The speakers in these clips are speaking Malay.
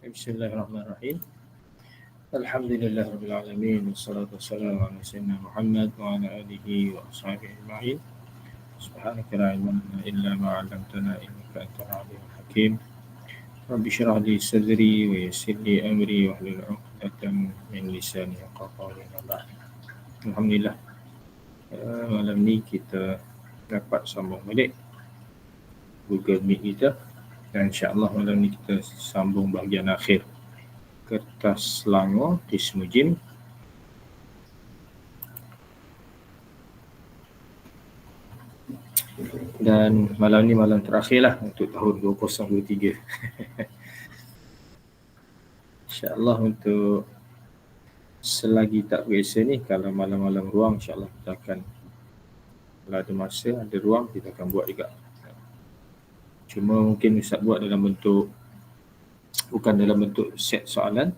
Bismillahirrahmanirrahim. Alhamdulillahirabbil alamin wassalatu wassalamu ala sayyidina Muhammad wa ala alihi wa ashabihi ajma'in. Subhanaka la ilma lana illa ma 'allamtana innaka antal alimul hakim. Rabbi shrah li sadri wa yassir li amri wa hlul 'uqdatam min lisani yafqahu qawli. Alhamdulillah, malam ni kita dapat sambung balik Google Meet kita, dan insya-Allah malam ni kita sambung bahagian akhir kertas Selangor Qismu Jim. Dan malam ni malam terakhir lah untuk tahun 2023. InsyaAllah untuk selagi tak biasa ni, kalau malam-malam ruang, insyaAllah kita akan, kalau ada masa, ada ruang, kita akan buat juga. Cuma mungkin Ustaz buat dalam bentuk, bukan dalam bentuk set soalan.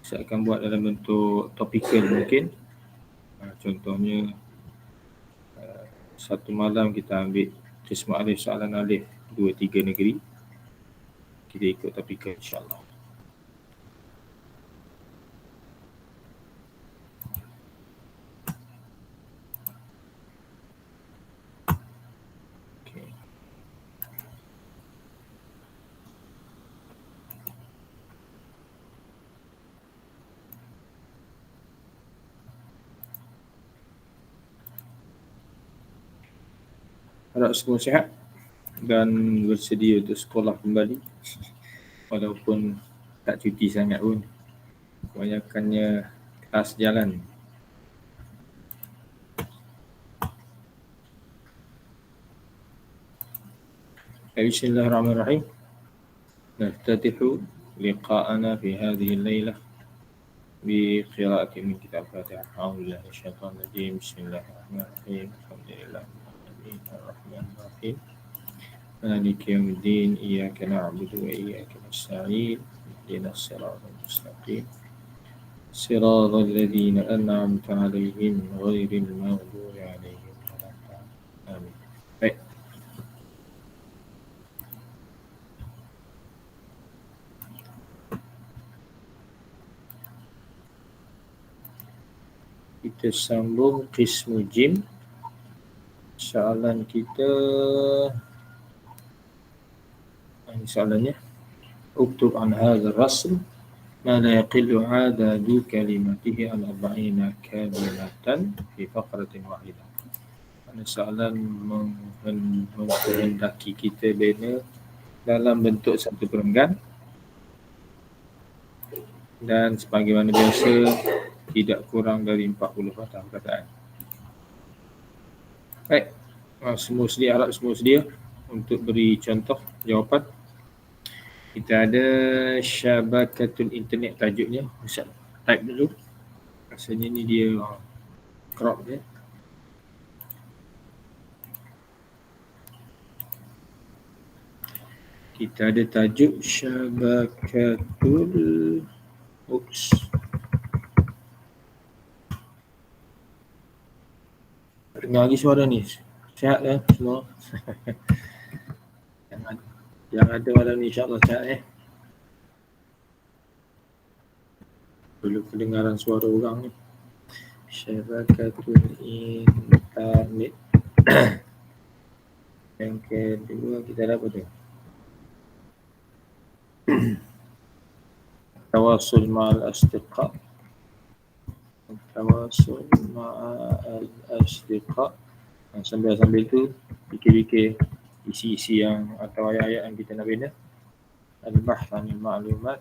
Ustaz akan buat dalam bentuk topikal mungkin. Contohnya, satu malam kita ambil Qismu Alif, soalan Alif 2-3 negeri. Kita ikut topikal insyaAllah. Harap semua sihat dan bersedia untuk sekolah kembali, walaupun tak cuti sangat pun. Kebanyakannya kelas jalan. Bismillahirrahmanirrahim. Naftatihu liqa'ana fi hadhihi al-laylah biqira'ati min kitab Fatihah. A'udzubillahi minasyaitonir rajim. Bismillahirrahmanirrahim. Alhamdulillah. الرحمن الرحيم مالك يوم الدين إياك نعبد وإياك نستعين اهدنا الصراط المستقيم صراط الذين أنعمت عليهم غير المغضوب عليهم ولا الضالين آمين. Baik. Kita sambung Qismu Jim. Soalan kita, ini soalannya, uktub an hadha rasm ma la yaqillu adadu kalimatihi an 40 kalimatan fi faqratin wahidah. Ini soalan menghendaki kita bina dalam bentuk satu perenggan, dan sebagaimana biasa tidak kurang dari 40 patah perkataan. Baik, semua sedia, harap semua sedia untuk beri contoh jawapan. Kita ada Syabakatul Internet tajuknya. Ustaz type dulu. Rasanya ni dia crop dia. Kita ada tajuk Syabakatul Dengar lagi suara ni. Sihat kan semua? yang ada malam ni insyaAllah sihat Dulu kedengaran suara orang ni. Syabakatul Internet. Yang kedua kita ada apa tu? Tawasul ma'al asdiqa. Tawasul ma'al asdiqa. Sambil-sambil tu fikir-fikir isi-isi yang atau ayat-ayat yang kita nak bina. Al-bahth 'anil ma'lumat.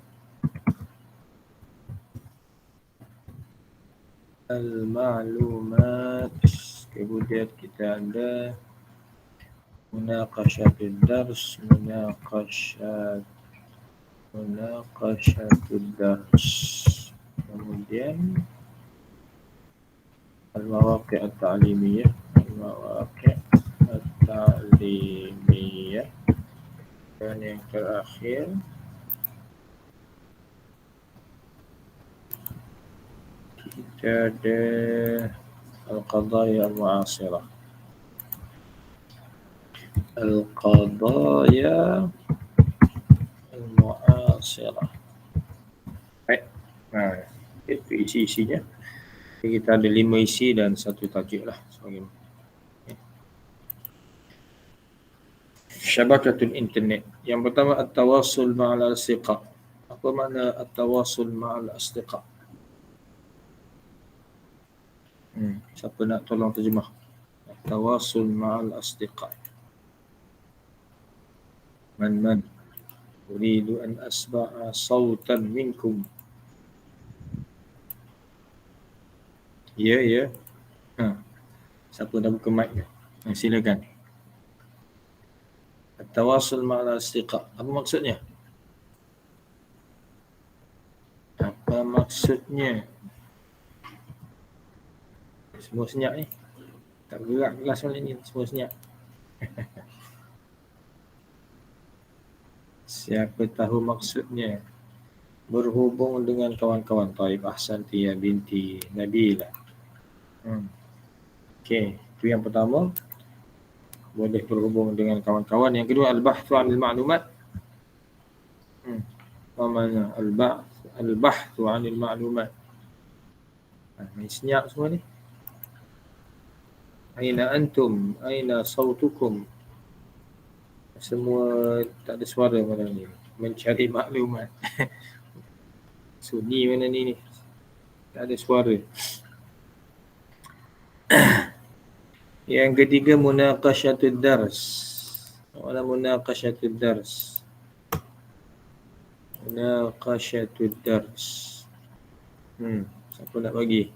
Al-ma'lumat. Kemudian kita ada munaqashatul dars, munaqashatul dars. Kemudian al-mawaqi' at-ta'limiyah, al-mawaqi' at-ta'limiyah. Dan yang terakhir kita ada al-qadaya al-mu'asirah. Al-qadaya al-mu'asirah. Itu isi-isinya. Kita ada 5 isi dan 1 tajuk lah. Syabakatul internet. Yang pertama at-tawassul ma'al asdiqa. Apa makna at-tawassul ma'al asdiqa? Siapa nak tolong terjemah? At-tawassul ma'al asdiqa. Man uridu an asba'a sautan minkum. Ya. Siapa dah buka mic dia? Silakan. At-tawassul ma'al asdiqa. Apa maksudnya? Semua senyap ni. Tak bergerak kelas malam ni. Semua senyap. Siapa tahu maksudnya? Berhubung dengan kawan-kawan Taib Ahsanti binti Nabila. Okey, itu yang pertama. Boleh berhubung dengan kawan-kawan. Yang kedua, al-bahthu 'anil ma'lumat. Apa makna al-bahthu 'anil ma'lumat? Ni senyap semua ni. Aina antum? Aina sautukum? Semua tak ada suara malam ni. Mencari maklumat. Sunyi mana ni? Tak ada suara. Yang ketiga, munaqashatud dars. Mana munaqashatud dars? Munaqashatud dars. Siapa nak bagi?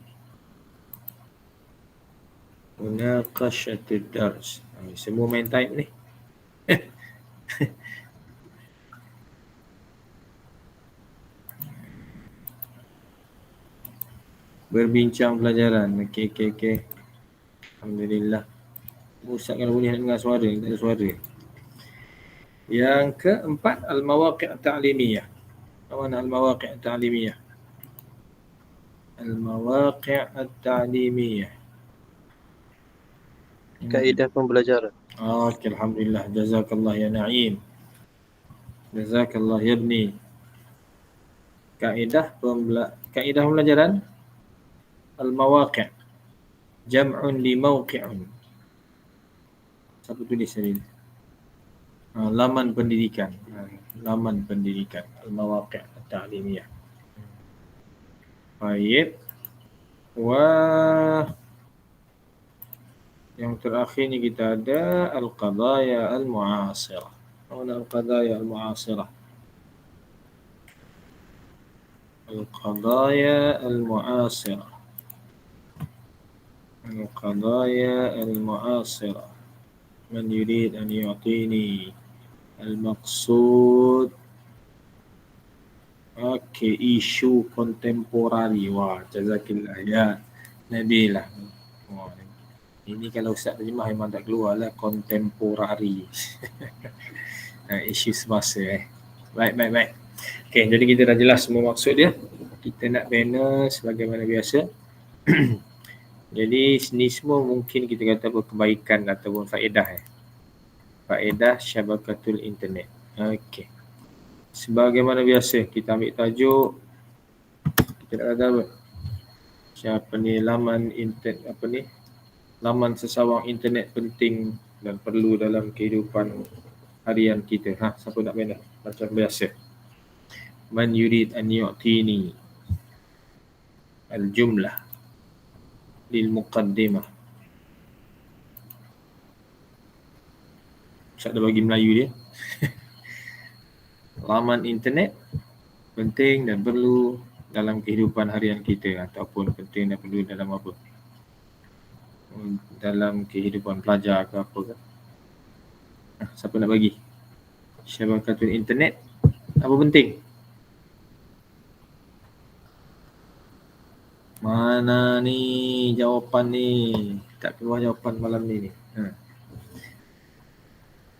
Munaqashatud dars. Semua main type ni. Berbincang pelajaran. Okey. Alhamdulillah. Ustaz kalau boleh nak dengar suara, tak ada suara. Yang keempat, al-mawaqi' at-ta'limiyah. Apa makna al-mawaqi' at-ta'limiyah? Al-mawaqi' at-ta'limiyah. Kaedah pembelajaran. Okey, alhamdulillah. Jazakallah ya Na'im. Jazakallah ya ibni. Kaedah pembelajaran al-mawaqi'. Jam'un li mawqi'un. Siapa tulis tadi? Laman pendidikan. Laman pendidikan. Al-mawaqi' at-ta'limiyah. Baik. Yang terakhir ni kita ada al-qadaya al-mu'asirah. Al-qadaya al-mu'asirah. Al-qadaya al-mu'asirah. Al-qadaya al-mu'asirah. Man yurid an yu'tini al-maqsud. Okey, isu kontemporari. Wah, jazakillah ya Nabila. Ini kalau Ustaz terjemah memang tak keluar lah, kontemporari. Isu semasa. Baik. Okey, jadi kita dah jelas semua maksud dia. Kita nak banner sebagaimana biasa. Jadi ni semua mungkin kita kata kebaikan ataupun faedah. Faedah syabakatul internet. Okey. Sebagaimana biasa kita ambil tajuk. Kita nak kata apa? Siapa ni laman internet apa ni? Laman sesawang internet penting dan perlu dalam kehidupan harian kita. Siapa nak banner? Macam biasa. Man yurid an yu'tini al-jumlah lil muqaddimah. Ustaz dah bagi Melayu dia. Laman internet penting dan perlu dalam kehidupan harian kita, ataupun penting dan perlu dalam apa? Dalam kehidupan pelajar ke apa ke? Siapa nak bagi? Syabakatul internet apa penting? Mana ni jawapan ni? Tak keluar jawapan malam ni.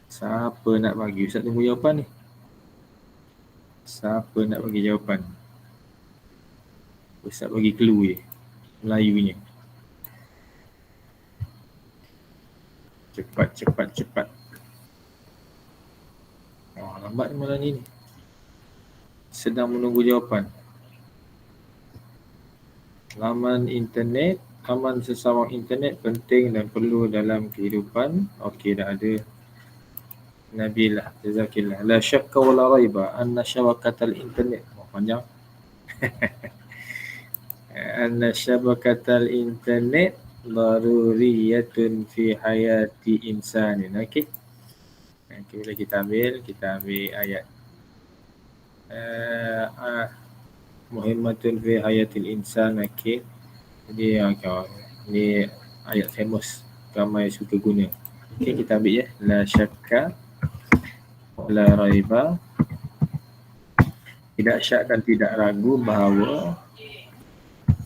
Siapa nak bagi? Ustaz tunggu jawapan ni. Siapa nak bagi jawapan? Ustaz bagi clue je, Melayunya. Cepat. Lambat malam ni. Sedang menunggu jawapan. Laman internet, aman sesawang internet penting dan perlu dalam kehidupan. Okey, dah ada. Nabilah, jazakillah. La syakka wa la raiba anna syabakatal internet. Panjang. Anna syabakatal internet daruriyatun fi hayati insanin. Okey. Bila kita ambil ayat muhimmatun fi hayatil insan. Okey. Jadi ni ayat famous, ramai suka guna. Okey, kita ambil ya. La syakka la raiba, tidak syak dan tidak ragu bahawa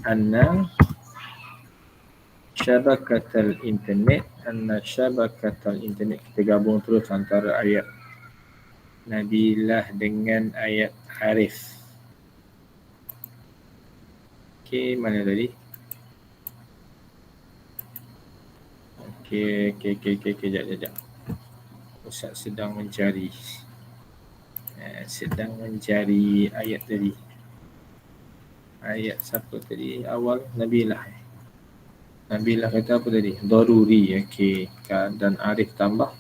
anna syabakatal internet, kita gabung terus antara ayat Nabilah dengan ayat Arif. Okey, mana tadi? Okey, jap. Ustaz sedang mencari ayat tadi. Ayat siapa tadi? Awal Nabilah. Nabilah kata apa tadi? Daruri. Okey, dan Arif tambah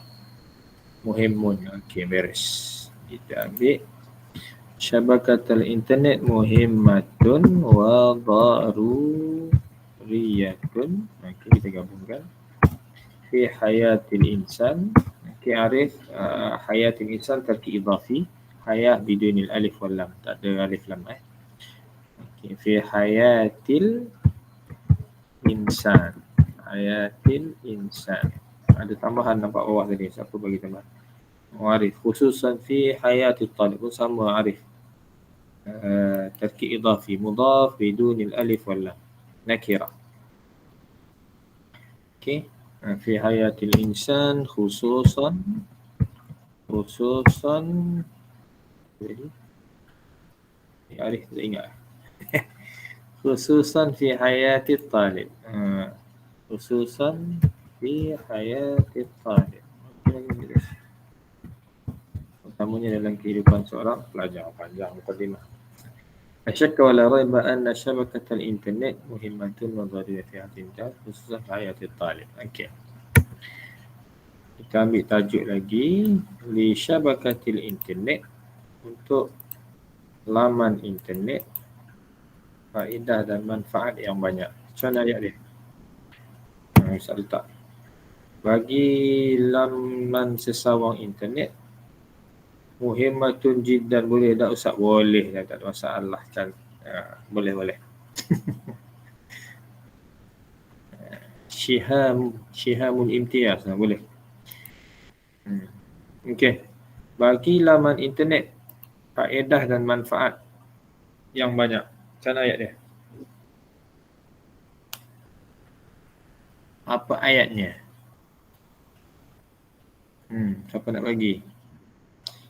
muhimun. Okey, beres. Kita ambil syabakatul internet muhimmatun wa daruriyatun. Okey, kita gabungkan. Fi hayatil insan. Okey, Arif, hayatil insan tarki idafi. Hayat bidunil alif wal lam. Tak ada alif lam. Okey, fi hayatil insan. Hayatil insan. Ada tambahan nampak bawah tadi. Siapa bagi tambahan? Arif. Khususan fi hayatil talib pun sama Arif. Tarki idafi. Mudaf bidunil alif wal lam. Nakira. Okey. Fi hayatil insan khususan jadi Arif tak ingat. Khususan fi hayatil talib. Khususan fi hayatil talib. Utamanya dalam kehidupan seorang pelajar. Panjang mukadimah. Asyakka wa la raiba anna syabakatal internet muhimmatun wa daruriyatun fi hayatil insan khususan fi hayatil talib. Okey. Kita ambil tajuk lagi. Li syabakatil internet, untuk laman internet, faedah dan manfaat yang banyak. Macam mana ayat dia? Saya letak. Bagi laman sesawang internet, muhimmatun jiddan. Boleh tak Ustaz? Boleh dah, tak ada masalah. Boleh. Syihamul imtiaz. Boleh. Okey. Bagi laman internet, faedah dan manfaat yang banyak. Macam mana ayat dia? Apa ayatnya? Siapa nak bagi?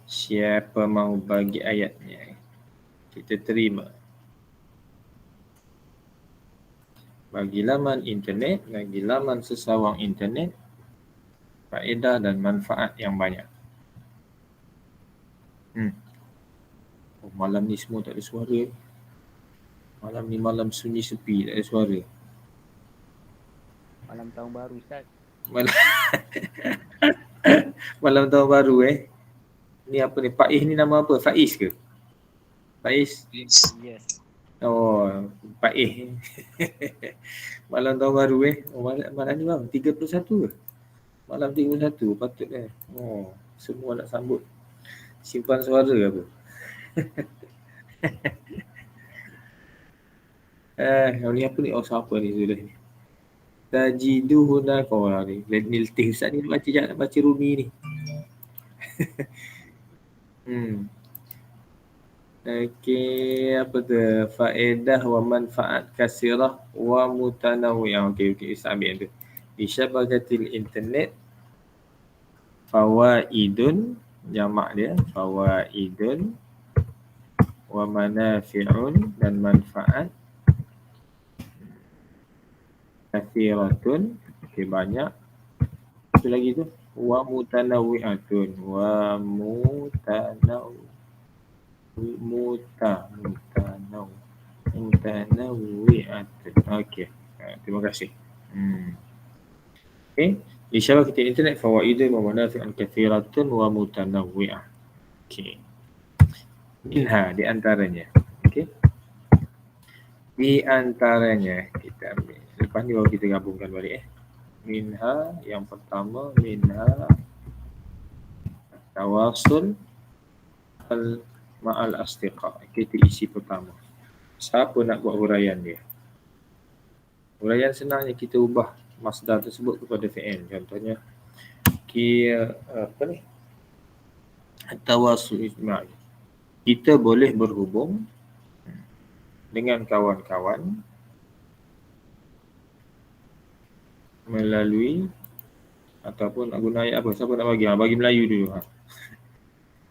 Siapa mau bagi ayatnya? Kita terima. Bagi laman internet, bagi laman sesawang internet, faedah dan manfaat yang banyak. Malam ni semua tak ada suara. Malam ni malam sunyi sepi, tak ada suara. Malam tahun baru, Ustaz. Malam tahun baru Ni apa ni? Faiz ni nama apa? Faiz ke? Faiz? Yes. Oh, Faiz. Malam tahun baru malam ni bang 31 ke? Malam 31 patut semua nak sambut. Simpan suara ke apa? Ni apa ni? Siapa ni sudah ni? Tajidu hunaka ni. Letih Ustaz ni baca Rumi ni. Okey, apa tu? Faedah wa manfaat kasirah wa mutanawwi'ah. Okey, Ustaz ambil tu. Di syabakatil internet fawaidun, jamak dia fawaidun wa manafi'un, dan manfaat kasiratun, banyak. Itu lagi tu wa mutanawwi'atun, wa mutanawwi'atun. kasih. Okay. Di syabakah internet fawaidu wa manafi'an kathiratun wa mutanawwi'ah. Okay. Minha di antaranya. Okay. Di antaranya kita ambil. Lepas ni baru kita gabungkan balik Minha yang pertama minha tawasul ma'al asdiqa. Kita isi pertama. Siapa nak buat huraian dia? Huraian senangnya kita ubah masdar tersebut kepada fi'il. Contohnya apa ni? Tawasul ijma'i. Kita boleh berhubung dengan kawan-kawan melalui ataupun nak guna ayat apa? Siapa nak bagi? Bagi Melayu dulu.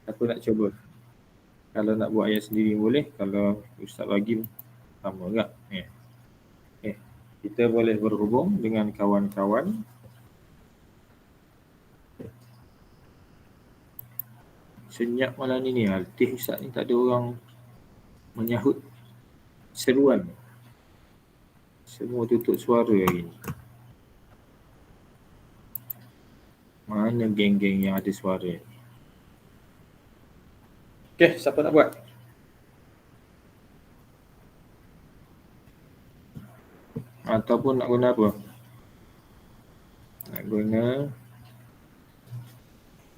Aku nak cuba. Kalau nak buat ayat sendiri boleh. Kalau Ustaz bagi sama tak? Kita boleh berhubung dengan kawan-kawan senyap malam ni Altih Ustaz ni tak ada orang menyahut seruan. Semua tutup suara hari ni. Mana geng-geng yang ada suara ni? Okey, siapa nak buat? Ataupun nak guna apa? Nak guna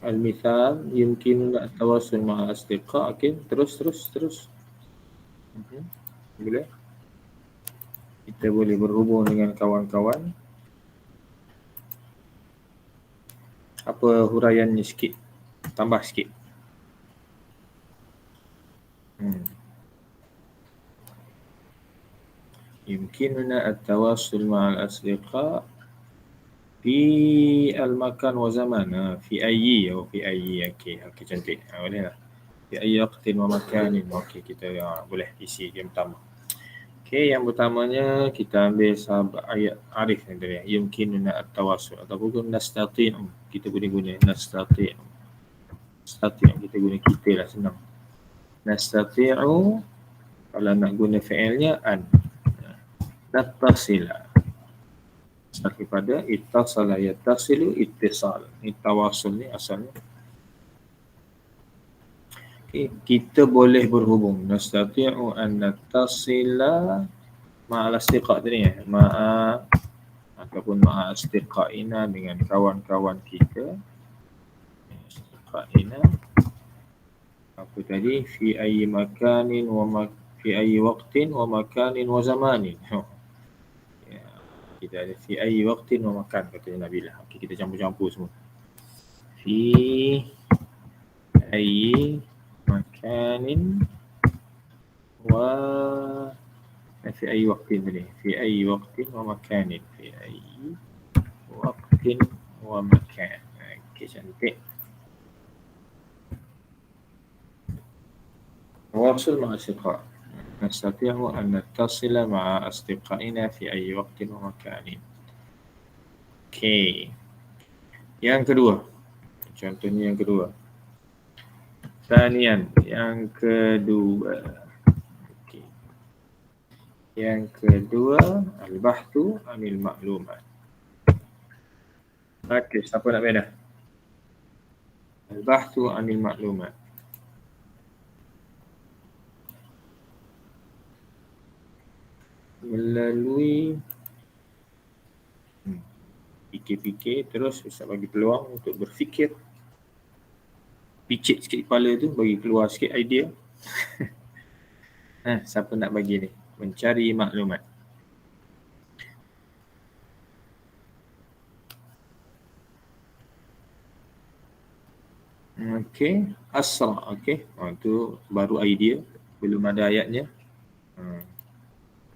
al-mithal yumkin at-tawassul ma'a asdiqa. Okey, terus. Boleh. Kita boleh berhubung dengan kawan-kawan. Apa huraiannya sikit? Tambah sikit. Yumkinuna at-tawassul ma'al asdiqa fi al-makan wa zaman. Fi ayyi. Okey, cantik. Boleh lah. Fi ayyi waqtin wa makanin. Okey, kita boleh isi yang pertama. Okey, yang pertamanya kita ambil ayat arif yang tadi. Yumkinuna at-tawassul ataupun nastati'u. Kita boleh guna nastati'u. Kita guna kita lah, senang. Nastati'u kalau nak guna fi'ilnya an. Nattasila. Daripada ittasala yattasilu ittisal. Ini tawasul ni asalnya. Okay. Kita boleh berhubung. Nastati'u an nattasila ma'al asdiqa tadi ataupun ma'a asdiqa'ina dengan kawan-kawan kita. Asdiqa'ina apa tadi? Fi ayyi makanin fi ayyi waqtin wa makanin wa zamanin. Kita ada fi ayyi waqtin wa makan katanya Nabilah. Okey, kita campur-campur semua. Fi ayyi makanin wa fi ayyi waqtin tadi. Fi ayyi waqtin wa makanin. Fi ayyi waqtin wa makan. Okey, cantik. Tawasul ma'a asdiqa. Nastati'u an nattasila ma'a asdiqa'ina fi ayyi waqtin wa makanin. Okey. Yang kedua. Contohnya yang kedua. Thaniyan, yang kedua. Okey. Yang kedua, al-bahthu anil ma'lumat. Okey, siapa nak beda? Al-bahthu anil ma'lumat. Melalui fikir-fikir, terus Ustaz bagi peluang untuk berfikir, picit sikit kepala tu, bagi keluar sikit idea. Siapa nak bagi ni? Mencari maklumat. Okey, asra. Okey, tu baru idea, belum ada ayatnya.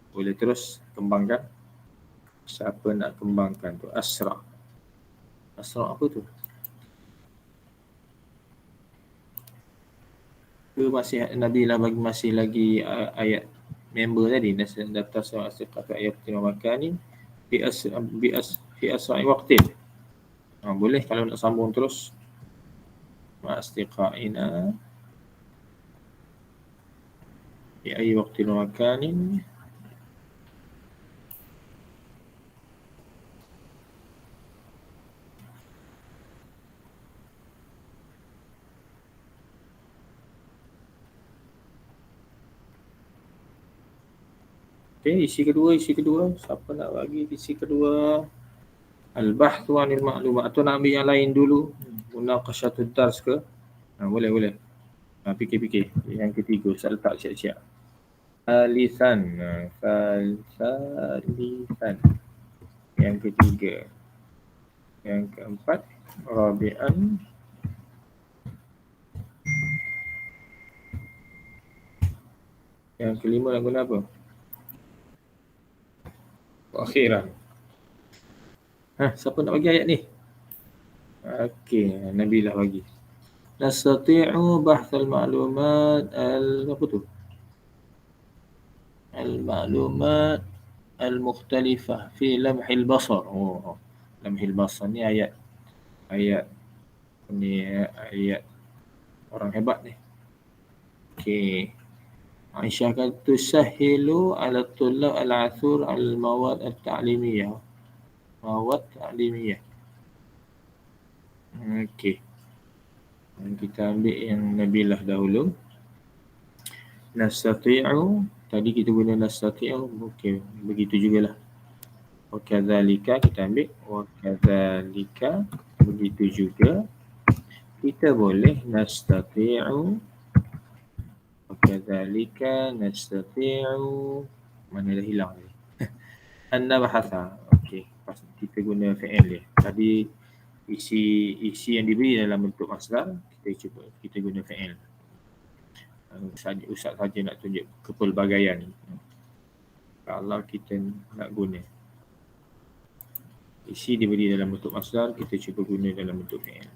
Boleh terus kembangkan. Siapa nak kembangkan tu? Asra. Asra apa tu? Ke masih Nabi lah bagi masih lagi ayat member tadi. Daftar surah asyiqat ayat 5 makani fi asra'i waqtin. Boleh kalau nak sambung terus. Ma'astiqa'ina fi ayyi waqtin wa makanin. Okey, isi kedua. Siapa nak bagi isi kedua? Al-bahthu 'anil ma'lumat. Atau nak ambil yang lain dulu? Munaqashatud dars ke? Boleh. Fikir. Yang ketiga, saya letak siap-siap. Salisan. Yang ketiga. Yang keempat, rabi'an. Yang kelima nak guna apa? Akhiran. Siapa nak bagi ayat ni? Okey, Nabilah bagi. Nastati'u bahthal ma'lumat apa tu? Al-ma'lumat al-mukhtalifah fi lamhil basar. Lamhil basar ni ayat orang hebat ni. Okey. Aisyah kata tusahilu ala tullab al-athur al-mawad al-ta'limiyah. Okey. Kita ambil yang Nabilah dahulu. Nastati'u, tadi kita guna nastati'u. Okey, begitu jugalah. Wa kadzalika kita ambil wa kadzalika, begitu juga kita boleh nastati'u. Wa kadzalika nastati'u, mana dah hilang ni. An-nabhatha. Okey, pas kita guna fi'il dia. Tadi isi yang diberi dalam bentuk masdar, kita guna fi'il. Ustaz saja nak tunjuk kepelbagaian. Kalau kita nak guna isi diberi dalam bentuk masdar, kita cuba guna dalam bentuk fi'il.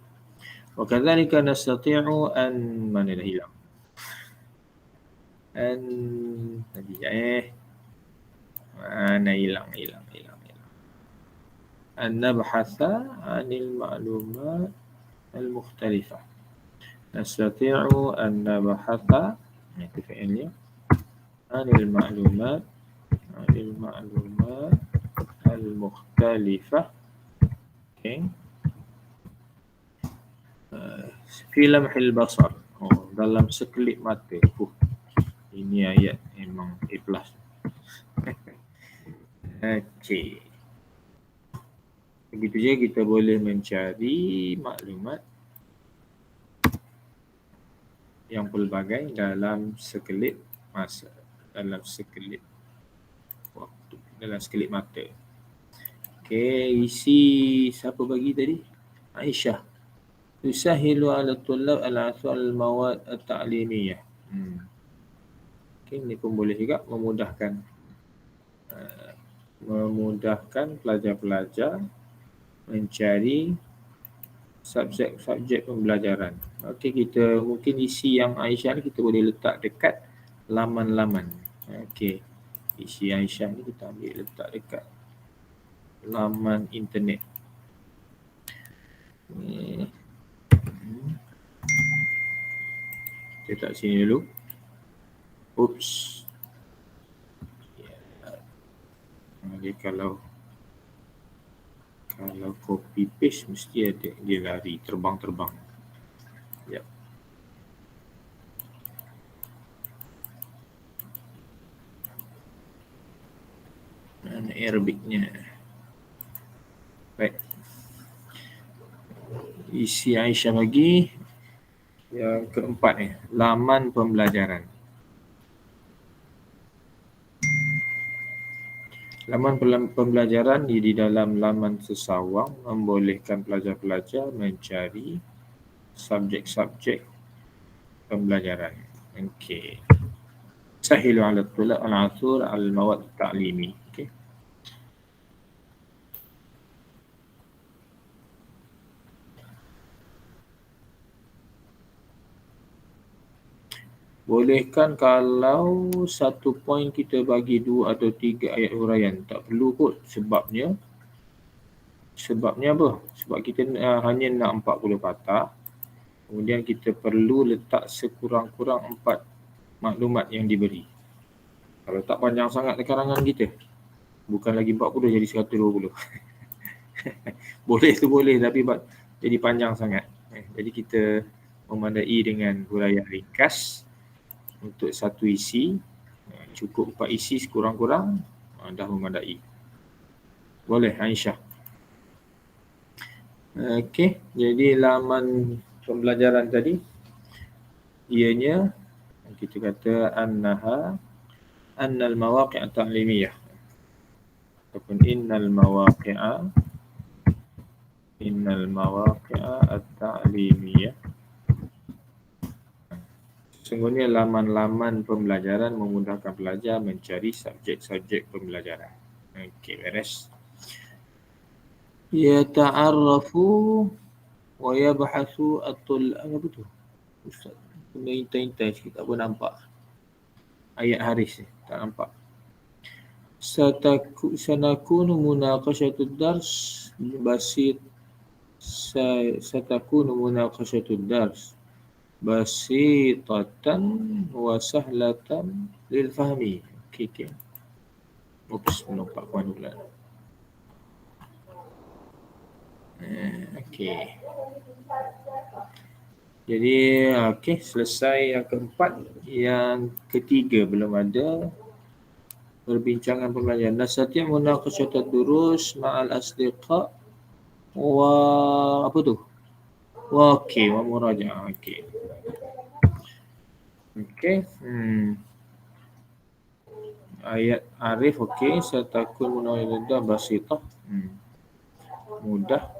Wa kadzalika nastati'u an, mana dah hilang. An tadi mana hilang. An nabhatha 'anil ma'lumat al-mukhtalifah. Nastati'u an nabhatha, itu fi'ilnya, 'anil ma'lumat al-mukhtalifah. Okey. Fi lamhil basar. Dalam sekelip mata. Ini ayat memang A+. Okey. Begitu je kita boleh mencari maklumat yang pelbagai dalam sekelip masa, dalam sekelip waktu, dalam sekelip mata. Okey, isi siapa bagi tadi? Aisyah. Tusahilu ala tullab al-athwal al-mawad at-ta'limiyah. Okey, ini pun boleh juga memudahkan pelajar-pelajar mencari subjek pembelajaran. Okey, kita mungkin isi yang Aisyah ni kita boleh letak dekat laman-laman. Okey, isi Aisyah ni kita ambil letak dekat laman internet. Kita letak sini dulu. Oops. Jadi kalau copy paste mesti ada dia lari terbang. Ya. Mana Arabicnya? Baik. Isi Aisyah bagi yang keempat ni, laman pembelajaran. Laman pembelajaran di dalam laman sesawang membolehkan pelajar-pelajar mencari subjek-subjek pembelajaran. Okey. Sahilu ala tulab al-athur al-mawad ta'limi. Okey. Bolehkan kalau satu poin kita bagi 2 atau 3 ayat huraian? Tak perlu kot. Sebabnya apa? Sebab kita hanya nak 40 patah. Kemudian kita perlu letak sekurang-kurang 4 maklumat yang diberi. Kalau tak panjang sangat karangan kita, bukan lagi 40 jadi 120. Boleh tu boleh, tapi jadi panjang sangat. Jadi kita memandai dengan huraian ringkas untuk satu isi. Cukup 4 isi sekurang-kurang dah memadai. Boleh Aisyah. Okey, jadi laman pembelajaran tadi ianya kita kata annal mawaqi' at-ta'limiyah ataupun innal mawaqi'a at-ta'limiyah. Sesungguhnya laman-laman pembelajaran memudahkan pelajar mencari subjek-subjek pembelajaran. Okey, beres. Yata'arrafu wa yabhasu apa tu? Ustaz, kena intai-intai sikit, tak pun nampak. Ayat Haris ni, tak nampak. Sanakunu munaqashatud dars basit satakunu munaqashatud dars basitatan wa sahlatan lil fahmi. Okey. Oops, nampak kuan pula. Okey. Jadi selesai yang keempat. Yang ketiga belum ada perbincangan pembelajaran. Nastati' munaqashatud durus ma'al asdiqa wa apa tu? Okey, wa muraja'ah. Okey. Ayat Arif okey, satakun munawwiddah basitah. Mudah.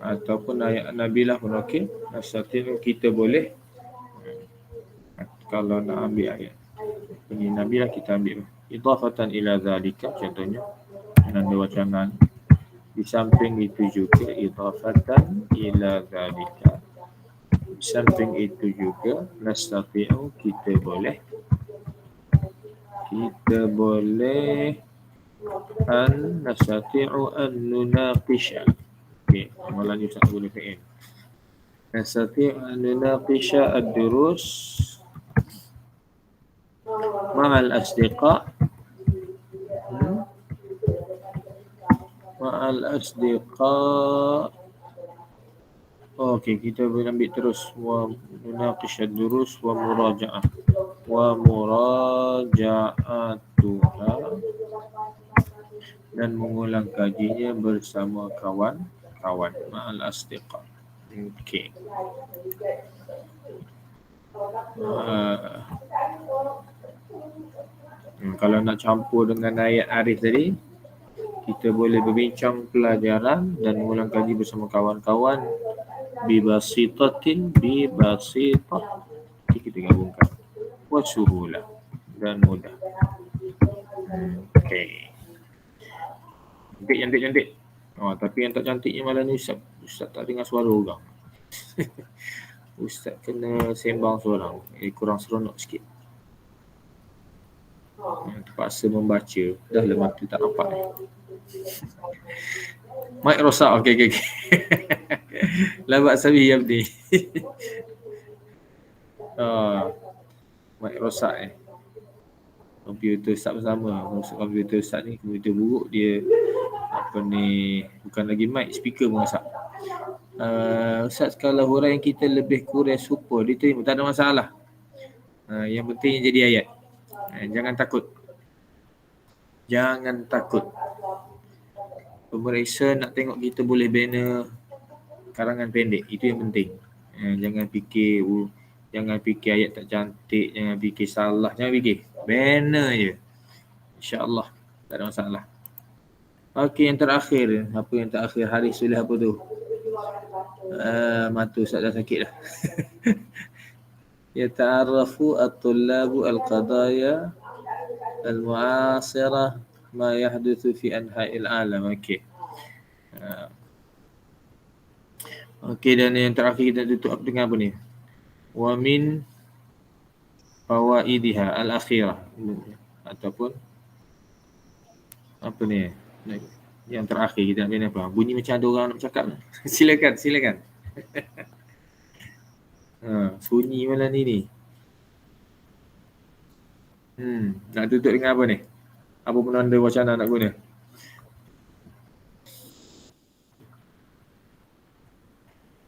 Ataupun ayat Nabilah pun okey. Nastati' kita boleh kalau nak ambil ayat ini Nabilah kita ambil idafatan ila zalika, contohnya penanda wacangan. Di samping itu juga idafatan ila zalika, di samping itu juga nastati'u kita boleh nastati'u an nunaqisha. Okey, malah Ustaz guna fi'il. Nastati'u an nunaqisha ad-durus ma'al asdiqa okey, kita boleh ambil terus wa munaqish ad-durus wa muraja'atuha dan mengulang kajinya bersama kawan-kawan ma'al asdiqa. Okey. Kalau nak campur dengan ayat Arif tadi, kita boleh berbincang pelajaran dan mengulang kaji bersama kawan-kawan bibasitah kita gabungkan wasuhulah dan mudah. Okey. Cantik. Tapi yang tak cantiknya malah ni Ustaz tak dengar suara orang. Ustaz kena sembang seorang. Kurang seronok sikit. Terpaksa membaca. Dah lama tu tak nampak ni. Mic rosak. Okey. Labat sabi Abdi. Mic rosak komputer Ustaz bersama. Komputer Ustaz ni komputer buruk, dia bukan lagi mic, speaker pun rosak. Ustaz, kalau huraian kita lebih kurang super diterima, tak ada masalah. Yang penting jadi ayat. Jangan takut. Pemeriksa nak tengok kita boleh banner karangan pendek, itu yang penting. Jangan fikir ayat tak cantik, jangan fikir salah, jangan fikir. Banner je. InsyaAllah tak ada masalah. Okey, yang terakhir. Apa yang terakhir? Hari sudah apa tu? Mata Ustaz dah sakit dah. Yata'arrafu at-tullabu al-qadaya al-mu'asirah ma yahduthu fi anha'il alam. Okey. Okey, dan yang terakhir kita tutup dengan apa ni? Wa min fawaidiha al-akhirah, ataupun apa ni? Yang terakhir kita nak bina apa? Bunyi macam ada orang nak bercakap. Silakan. Sunyi malam ni. Nak tutup dengan apa ni? Apa penanda wacana nak guna?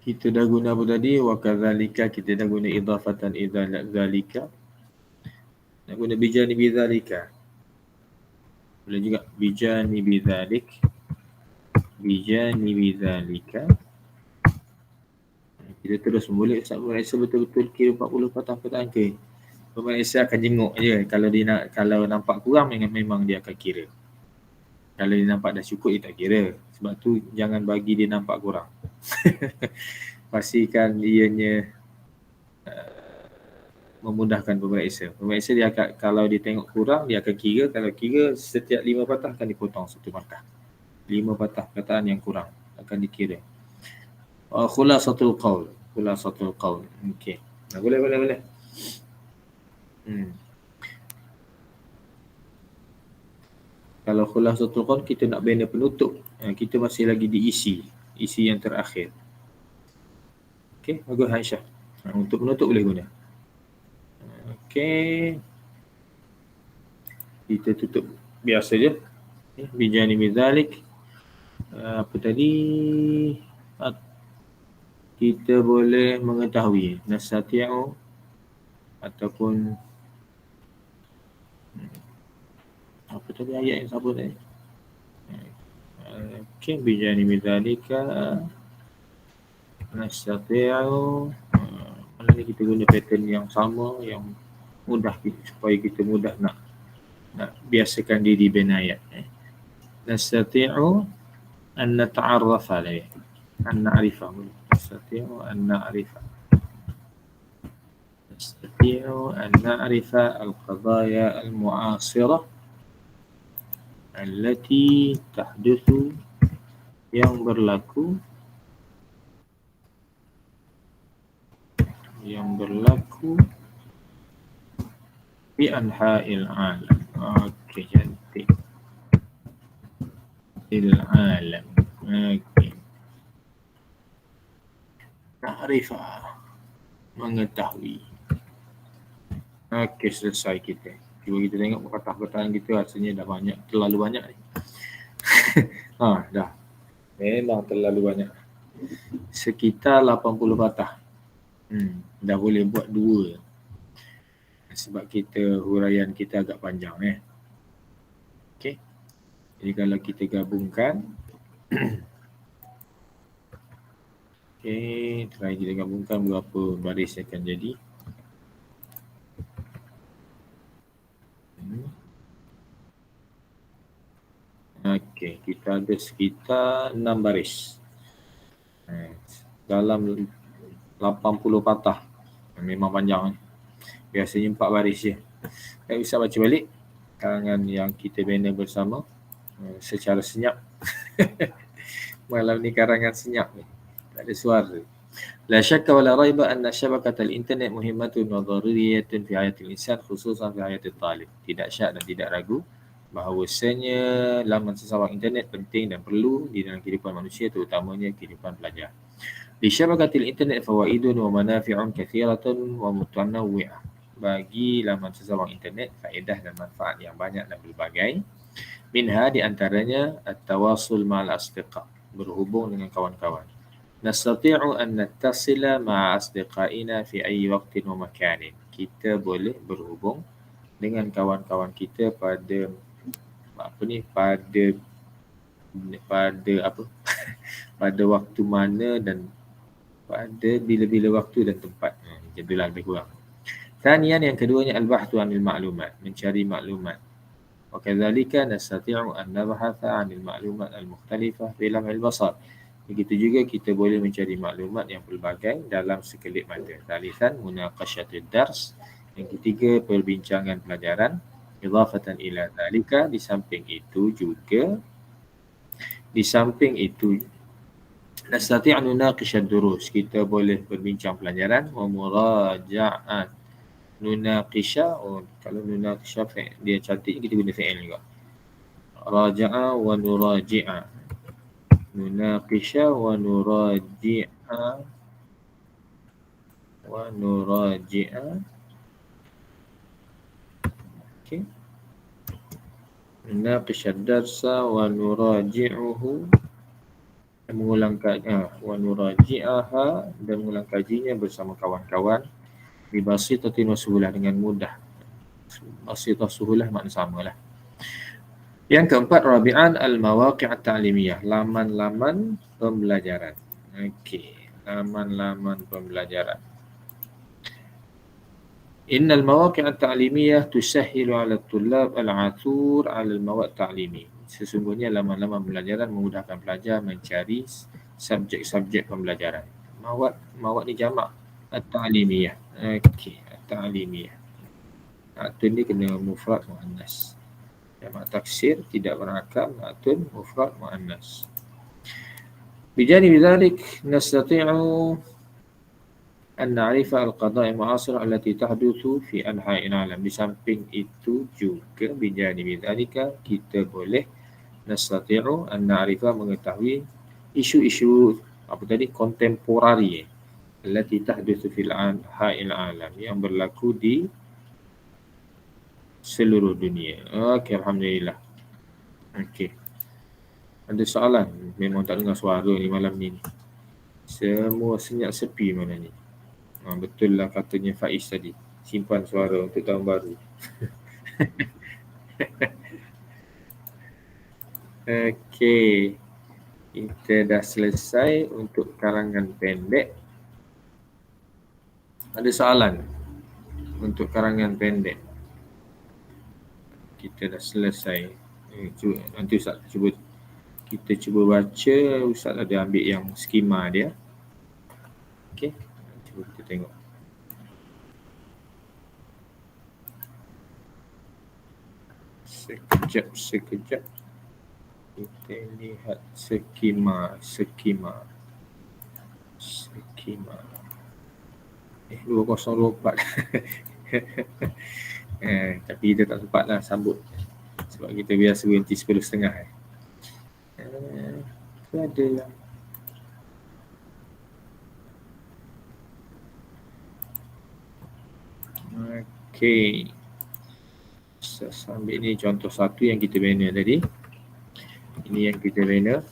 Kita dah guna apa tadi? Wa kadzalika, kita dah guna idafatan idza zalika. Nak guna bijanibi dzalika. Boleh juga bijanibi dzalik. Bijanibi dzalika. Kita terus boleh Ustaz betul-betul kira 40 patah perkataan ke? Pemirsa akan jenguk je. Kalau nampak kurang memang dia akan kira. Kalau dia nampak dah cukup dia tak kira. Sebab tu jangan bagi dia nampak kurang. Pastikan ianya memudahkan pemeriksa. Pemeriksa dia akan, kalau dia tengok kurang dia akan kira. Kalau kira setiap 5 patah akan dipotong 1 markah. 5 patah perkataan yang kurang akan dikira. Khulasatul qaul. Khulasatul qaul. Okey. Nah, boleh. Kalau khulasatul qaul kita nak bina penutup, kita masih lagi di isi yang terakhir. Okey, bagus Aisyah. Untuk penutup boleh guna. Okey. Kita tutup biasa je. Bijanibi dzalik. Apa tadi? Kita boleh mengetahui nastati'u ataupun apa tadi ayat yang sama tadi? Okey, bijanibi dzalika nastati'u. Mana ni kita guna pattern yang sama, yang mudah supaya kita mudah nak biasakan diri bina ayat. Nastati'u an nata'arrafa alayhi. An na'rifa. Nastati'u an na'rifa. Nastati'u an na'rifa al-qadaya al-mu'asirah allati tahduthu, yang berlaku di anha'il alam. Okey, cantik. Alam. Okey. Ta'rifah, mengetahui. Okey, selesai kita. Cuba kita tengok perkataan kita rasanya dah banyak, terlalu banyak ni. Dah. Memang terlalu banyak. Sekitar 80 patah. Dah boleh buat 2. Sebab huraian kita agak panjang . Okey. Jadi kalau kita gabungkan okey, try kita gabungkan berapa baris akan jadi. Okey, kita ada sekitar 6 baris. Dalam 80 patah. Memang panjang . Biasanya 4 baris je. Kita bisa baca balik karangan yang kita bina bersama secara senyap. Malam ni karangan senyap ni. Tak ada suara. La syakka wa la raiba anna syabakatal internet muhimmatun wa daruriyatun fi hayatil insan, khususan fi hayatil talib. Tidak syak dan tidak ragu bahawasanya laman sesawang internet penting dan perlu di dalam kehidupan manusia, terutamanya kehidupan pelajar. Di syabakatil internet fawaidun wa manafi'un kathiratun wa mutanawwi'ah. Bagi laman sesawang internet faedah dan manfaat yang banyak dan berbagai. Minha, di antaranya at-tawasul ma'al asdiqa, berhubung dengan kawan-kawan. Nastati'u an nattasila ma'a asdiqaina fi ayyi waqtin wa makanin. Kita boleh berhubung dengan kawan-kawan kita pada pada waktu mana dan pada bila-bila waktu dan tempat. Jadilah lebih kurang. Thaniyan, yang keduanya al-bahthu 'anil ma'lumat, mencari maklumat. Wa kadzalika nastati'u an nabhatha 'anil ma'lumat al-mukhtalifah fi lam'il basar. Begitu juga kita boleh mencari maklumat yang pelbagai dalam sekelip mata. Thalithan, munaqashatud dars. Yang ketiga, perbincangan pelajaran. Idhafatan ila dzalika, di samping itu nastati' an nunaqishad durus, kita boleh berbincang pelajaran. Wa muraja'at, nunaqisha, kalau nunaqisha dia cantik, kita guna fi'il juga. Raja'a wa nuraji'a, nunaqisha wa nuraji'a okey. Nunaqishad darsa wa nuraji'uhu, mengulang wa nuraji'aha, dan mengulang kajinya bersama kawan-kawan. Bibasitatin wa suhulah, dengan mudah. Basitah suhulah makna samalah. Yang keempat, rabi'an al-mawaqi' at-ta'limiyah, laman-laman pembelajaran. Okey, laman-laman pembelajaran. Innal mawaqi' at-ta'limiyah tusahhilu 'ala at-tullab al-'athur 'ala al-mawad ta'limi. Sesungguhnya laman-laman pembelajaran memudahkan pelajar mencari subjek-subjek pembelajaran. Mawad ni jamak at-ta'limiyah. Okey, at-ta'limiyah. Atun ni kena mufrad muannas. Jamak taksir tidak berakam, atun mufrad muannas. Bijanibi dzalik nastati'u an na'rifa al-qada'i mu'asirah allati tahduthu fi anha'il alam. Di samping itu juga bijanibi dzalika kita boleh nastati'u an na'rifa mengetahui isu-isu kontemporari allati tahduthu fil anha'il alam yang berlaku di seluruh dunia. Okey, alhamdulillah. Okey. Ada soalan? Memang tak dengar suara ni malam ni. Semua senyap sepi mana ni. Betul lah katanya Faiz tadi. Simpan suara untuk tahun baru. Okey. Kita dah selesai untuk karangan pendek. Ada soalan untuk karangan pendek? Kita dah selesai. Nanti Ustaz kita cuba baca. Ustaz ada ambil yang skema dia. Okey, cuba kita tengok. Sekejap. Kita lihat skema. 2024. Tapi kita tak sempat lah sambut sebab kita biasa berhenti 10.30. Itu ada yang okey. Saya ambil ni contoh satu yang kita bina tadi. Ini yang kita bina.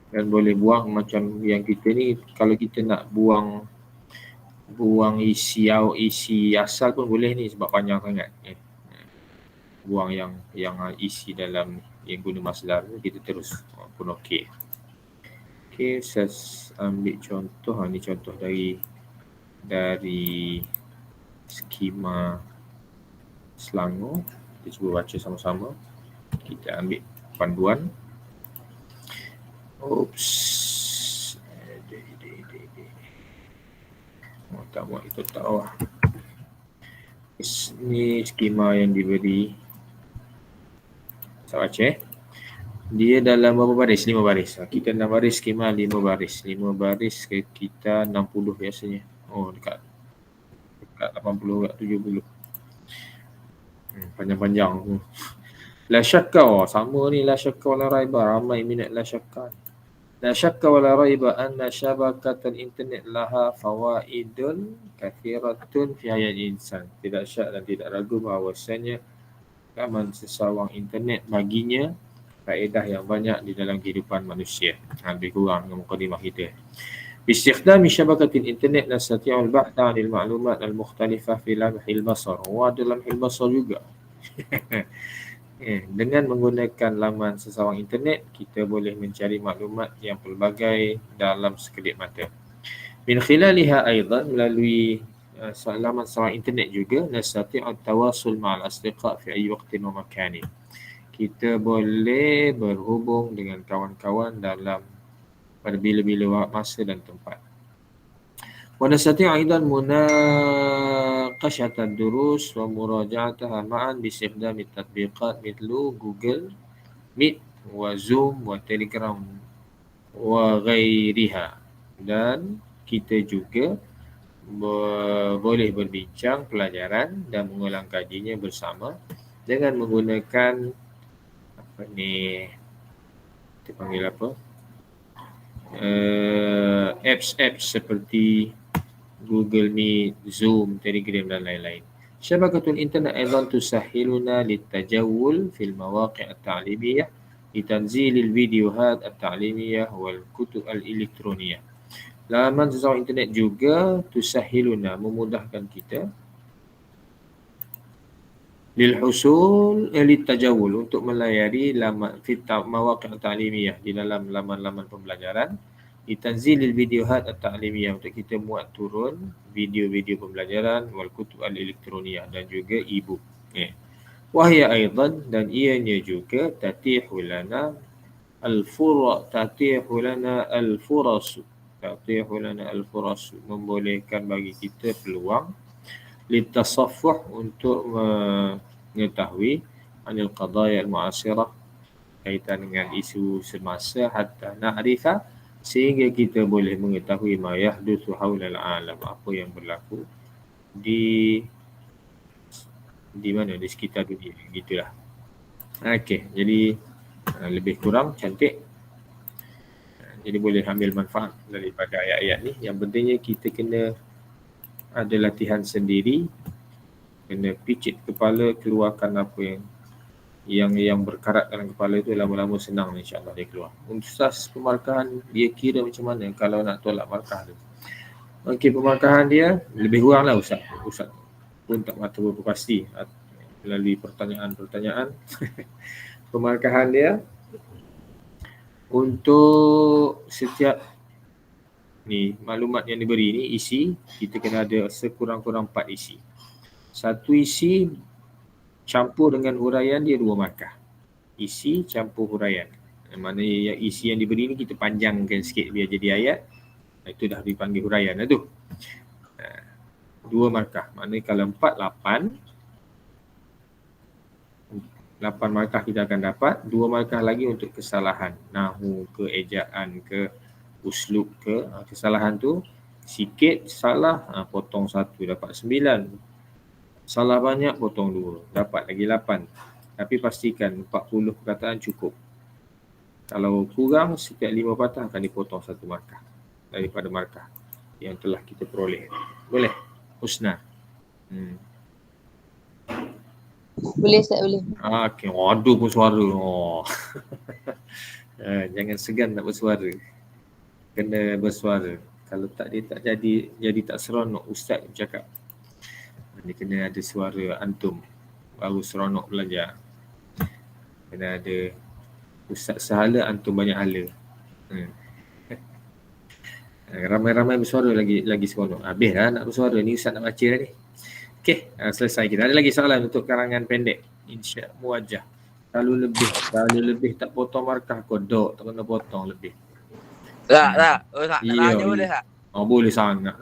Dan boleh buang macam yang kita ni. Kalau kita nak buang isi asal pun boleh ni sebab panjang sangat. Buang yang isi dalam yang guna masdar kita terus pun okey. Okey, saya ambil contoh. Ni contoh dari skema Selangor. Kita cuba baca sama-sama. Kita ambil panduan. Tak buat itu tahu. Ini skema yang diberi. Saya baca. Dia dalam berapa baris? 5 baris. Kita 6 baris, skema 5 baris. 5 baris kita 60 biasanya. Dekat 80 kat 70. Panjang-panjang. La syakka, sama ni la syakka wala raiba. Ramai minat la syakka. La syakka wala raiba anna syabakatul internet laha fawaidun kathiratun fi hayat insan. Tidak syak dan tidak ragu bahawasanya laman sesawang internet baginya faedah yang banyak di dalam kehidupan manusia. Lebih kurang dengan mukadimah kita. Bistikhdami syabakatul internet nastati'ul bahtha 'anil ma'lumat al-mukhtalifah fi lamhil basar. Dalam lamhil basar juga. Dengan menggunakan laman sesawang internet, kita boleh mencari maklumat yang pelbagai dalam sekelip mata. Min khilaliha aidan, melalui laman sesawang internet juga, nastati'ut tawasul ma'al asdiqa fi ayyi waqtin wa makanin. Kita boleh berhubung dengan kawan-kawan pada bila-bila masa dan tempat. Wa nastati'u aidan munaqashat ad-durus wa muraja'ataha ma'an bi istikhdami at-tatbiqat mithlu Google Meet wa Zoom wa Telegram wa ghairiha. Dan kita juga boleh berbincang pelajaran dan mengulang kajinya bersama dengan menggunakan kita panggil apps seperti Google Meet, Zoom, Telegram dan lain-lain. Syabakatul internet aidan tusahhiluna litajawul fil mawaqi' at-ta'limiyah litanzilil videohat at-ta'limiyah wal kutub al-elektroniyah. Laman sesawang internet juga tusahhiluna, memudahkan kita lil husul litajawul, untuk melayari laman mawaqi' ta'limiyah, di dalam laman-laman pembelajaran, litanzilil videohat at-ta'limiyah, untuk kita muat turun video-video pembelajaran, wal kutub al-elektroniyah, dan juga e-book. Wahya aidan, dan ianya juga tatihu lana al-furas, membolehkan bagi kita peluang, litasaffuh, untuk mengetahui anil qadaya al-mu'asirah, kaitan dengan isu semasa, hatta na'rifa, sehingga kita boleh mengetahui ma yahdutsu haulal alam, apa yang berlaku di mana, di sekitar dunia, gitulah. Okey, jadi lebih kurang cantik. Jadi boleh ambil manfaat daripada ayat-ayat ni. Yang pentingnya kita kena ada latihan sendiri, kena picit kepala, keluarkan apa yang berkarat dalam kepala itu, lama-lama senang insya-Allah dia keluar. Ustaz, pemarkahan dia kira macam mana kalau nak tolak markah tu? Okey, pemarkahan dia lebih kuranglah Ustaz pun tak berapa pasti melalui pertanyaan-pertanyaan. Pemarkahan dia untuk setiap ni maklumat yang diberi ni, isi, kita kena ada sekurang-kurang 4 isi. Satu isi campur dengan huraian dia 2 markah. Isi campur huraian. Mana yang isi yang diberi ni kita panjangkan sikit biar jadi ayat. Itu dah dipanggil huraian lah tu. 2 markah. Maknanya kalau 4, 8 markah kita akan dapat. 2 markah lagi untuk kesalahan. Nahu ke, ejaan ke, uslub ke. Kesalahan tu sikit salah, potong 1 dapat 9. Salah banyak, potong 2 dapat lagi 8. Tapi pastikan 40 perkataan cukup. Kalau kurang, setiap 5 patah akan dipotong 1 markah daripada markah yang telah kita peroleh. Boleh? Husna. Boleh Ustaz, boleh. Okey, waduh pun suara. Jangan segan nak bersuara. Kena bersuara. Kalau tak, dia tak jadi tak seronok Ustaz bercakap. Dia kena ada suara antum baru seronok belajar. Kena ada Ustaz sehala, antum banyak hala. Ramai-ramai bersuara lagi seronok. Habis dah nak bersuara ni, Ustaz nak baca dah ni. Okey, selesai kita. Ada lagi soalan untuk karangan pendek. Insya muwajjah. Kalau lebih tak potong markah, kodok tak kena potong lebih. Tak. Ustaz, nak Iya, tanya boleh tak? Boleh sangat.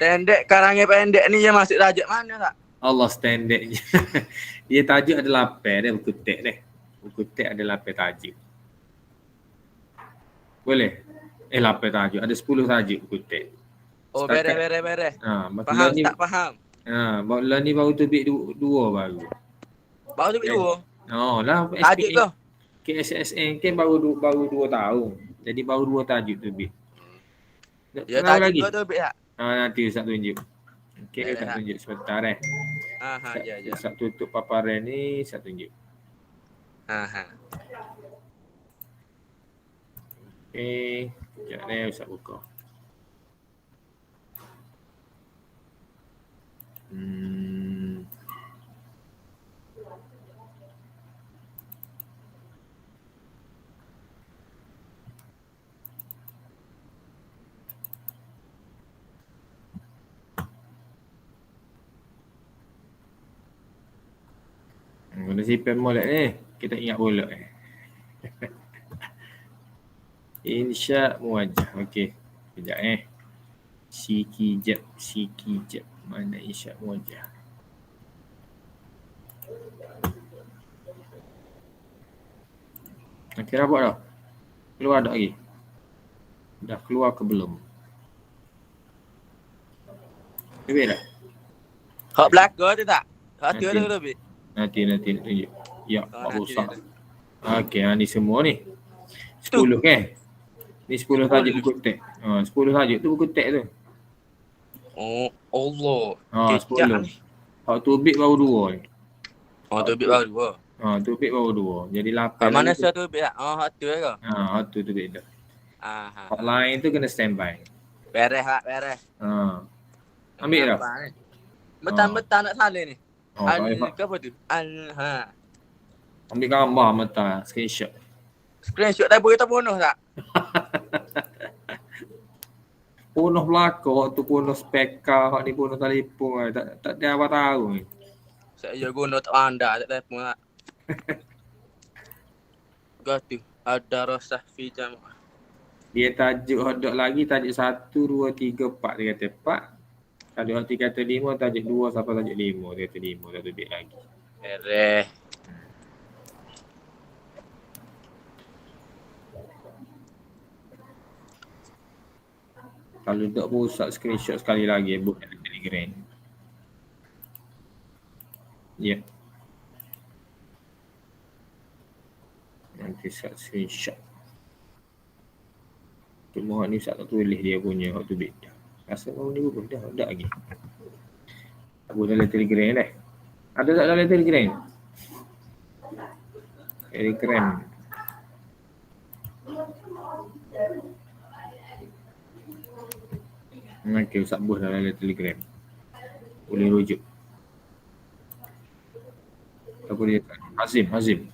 Pendek, karangan pendek ni yang masuk tajuk mana tak? Allah, standardnya. Dia tajuk ada 8 dia, buku tek dia. Buku tek ada 8 tajuk. Boleh? 8 tajuk. Ada 10 tajuk buku tek. Oh, beres. Faham ni, tak faham. bulan ni baru terbit 2 baru. Baru terbit 2? Lah. Tajuk tu? KSSN kan baru 2 tahun. Jadi baru 2 tajuk terbit. Ya, tajuk tu terbit tak? Nanti Ustaz tunjuk. Okey, Ustaz tunjuk sebentar Ya. Ustaz tutup paparan ni, Ustaz tunjuk. Okey, sekejap ni Ustaz buka. Guna simpan molek ni. Kita ingat pula Insya muwajjah. Okey. Sekejap Sikijab. Mana insya muwajjah? Okey, dapat dah. Keluar dah lagi. Dah keluar ke belum? Lebih dah? Hak belakang tu tak? Hak tu ada lebih? Nanti tunjuk. Ya, Pak Rosak. Okey, ni semua ni. 10 kan? Ni 10 tajuk buku tek. 10 tajuk tu buku tek tu. Oh, Allah. 10. Hak Tubik baru 2 ni. Tubik baru 2. Tubik baru 2. Jadi 8. Mana saya Tubik tak? Hak tu ke? Hak tu Tubik dah. Hak lain tu kena standby. Beres. Ambil dah. Betan nak salin ni. Oh, tak payah, Pak. Ke apa tu? Ambil gambar mata, screenshot. Screenshot tak boleh tak bonus tak? Punuh belakang tu, punuh speaker, hak ni punuh telefon. Tak ada apa tahu ni. Saya guna tak anda tak telefon tak. Gatu. Ada rasa fi jamaah. Dia tajuk hotdog lagi, tajuk 1, 2, 3, 4. Dia kata 4. Tajuk hati kata 5, tajuk 2 sampai tajuk 5. Dia kata 5, tak lebih lagi. Ereh. Kalau tak pun usah screenshot sekali lagi, book dalam Telegram. Ya. Yeah. Nanti saya screenshot. Cuma ni Ustaz tak tulis dia punya hak tu beda. Rasa orang ni pun dah lagi. Tak boleh dalam Telegram dah. Ada tak dalam Telegram? Telegram. Okey, Ustaz buat dalam Telegram. Boleh rujuk. Apa dia? Hazim.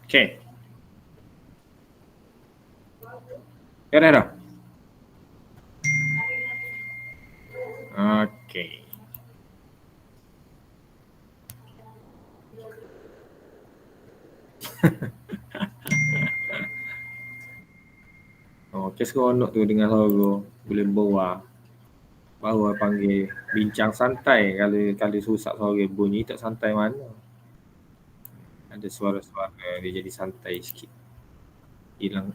Okey. Dah. Okey. Okey, seronok tu dengan suara boleh bawa. Baru panggil bincang santai. Kalau susah suara bunyi tak santai mana. Ada suara-suara dia jadi santai sikit. Hilang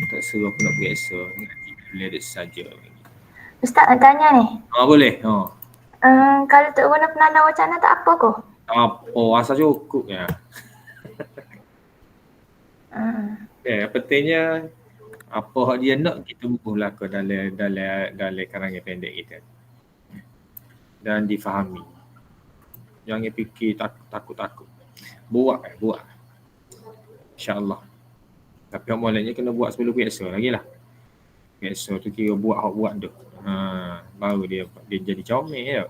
tak seru aku nak biasa. Boleh ada saja. Ustaz nak tanya ni. Boleh. Kalau tak guna penanda wacana tak apa ko? Apa asal cukup ya. Pentingnya apa hak dia nak kita bubuhlah ke dalam karangan pendek kita. Dan difahami. Jangan fikir takut. Buat. InsyaAllah. Tapi hak mulanya kena buat sebelum biasa lagi lah. Biasa tu kira buat tu. Baru dia jadi comel tau.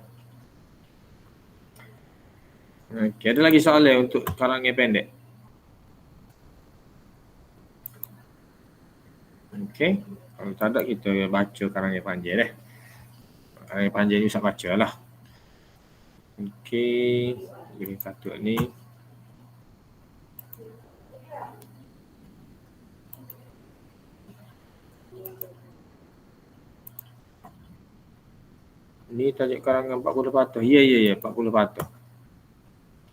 Okay, ada lagi soalan untuk karangan pendek? Okay. Kalau tak ada kita baca karangan panjang deh. Karangan panjang ni Ustaz baca lah. Okay. Boleh katut ni. Ni tajuk karangan 40 patah. Ya, 40 patah.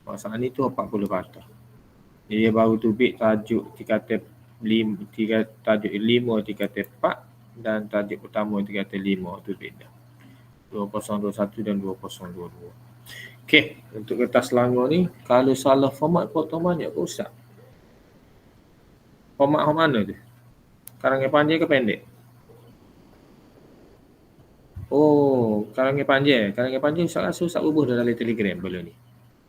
Masalah ni tu 40 patah. Dia baru terbit tajuk tajuk 5 3 4 dan tajuk utama 3 5 tu beda. 2021 dan 2022. Okey, untuk kertas Selangor ni kalau salah format potong banyak ke Ustaz? Format mana tu? Karangan panjang ke pendek? Oh, karangan panjang. Karangan panjang Ustaz bubuh dalam Telegram belum ni.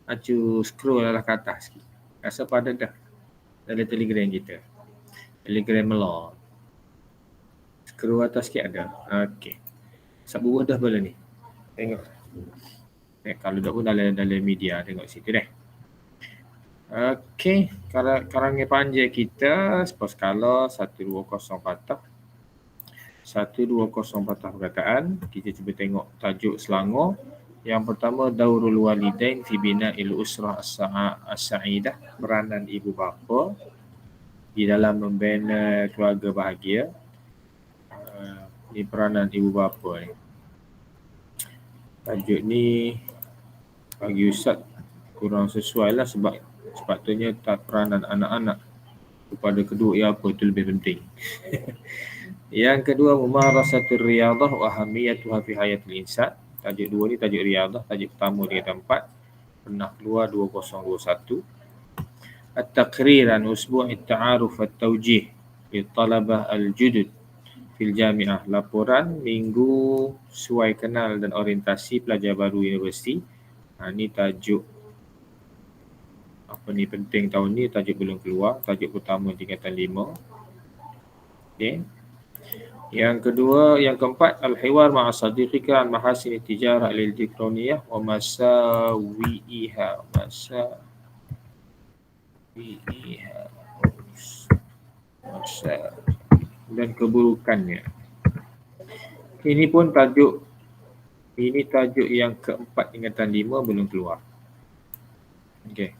Acu scroll lah ke atas sikit. Rasa pada dah dalam Telegram kita. Telegram Melon. Scroll atas sikit ada. Okey. Ustaz bubuh dah belum ni? Tengok. Kalau dah pun dalam media tengok situ deh. Okey, karangan panjang kita skala 120 patah. 120 patah perkataan. Kita cuba tengok tajuk Selangor. Yang pertama, Daurul Walidain fi Bina'il Usrah As-Sa'idah, peranan ibu bapa di dalam membina keluarga bahagia. Ni peranan ibu bapa ni. Tajuk ni bagi Ustaz kurang sesuai lah sebab sepatutnya peranan anak-anak kepada kedua apa itu lebih penting. Yang kedua, Mumarasatul Riyadah wa Ahamiyatuha fi Hayatil Insan. Tajuk 2 ni tajuk Riyadah, tajuk pertama dia tempat pernah keluar 2021. At-Taqriran Usbu'it Ta'aruf At-Tawjih li Talabah Al-Judud fil Jami'ah. Laporan minggu suai kenal dan orientasi pelajar baru universiti. Ni tajuk apa ni penting tahun ni, tajuk belum keluar. Tajuk pertama tingkatan 5. Okay. Yang keempat, al-hiwar ma'a sadiqika an mahasin tijarah al-elektroniyah wa masawi'iha. Dan keburukannya. Ini tajuk yang keempat tingkatan 5 belum keluar. Okey.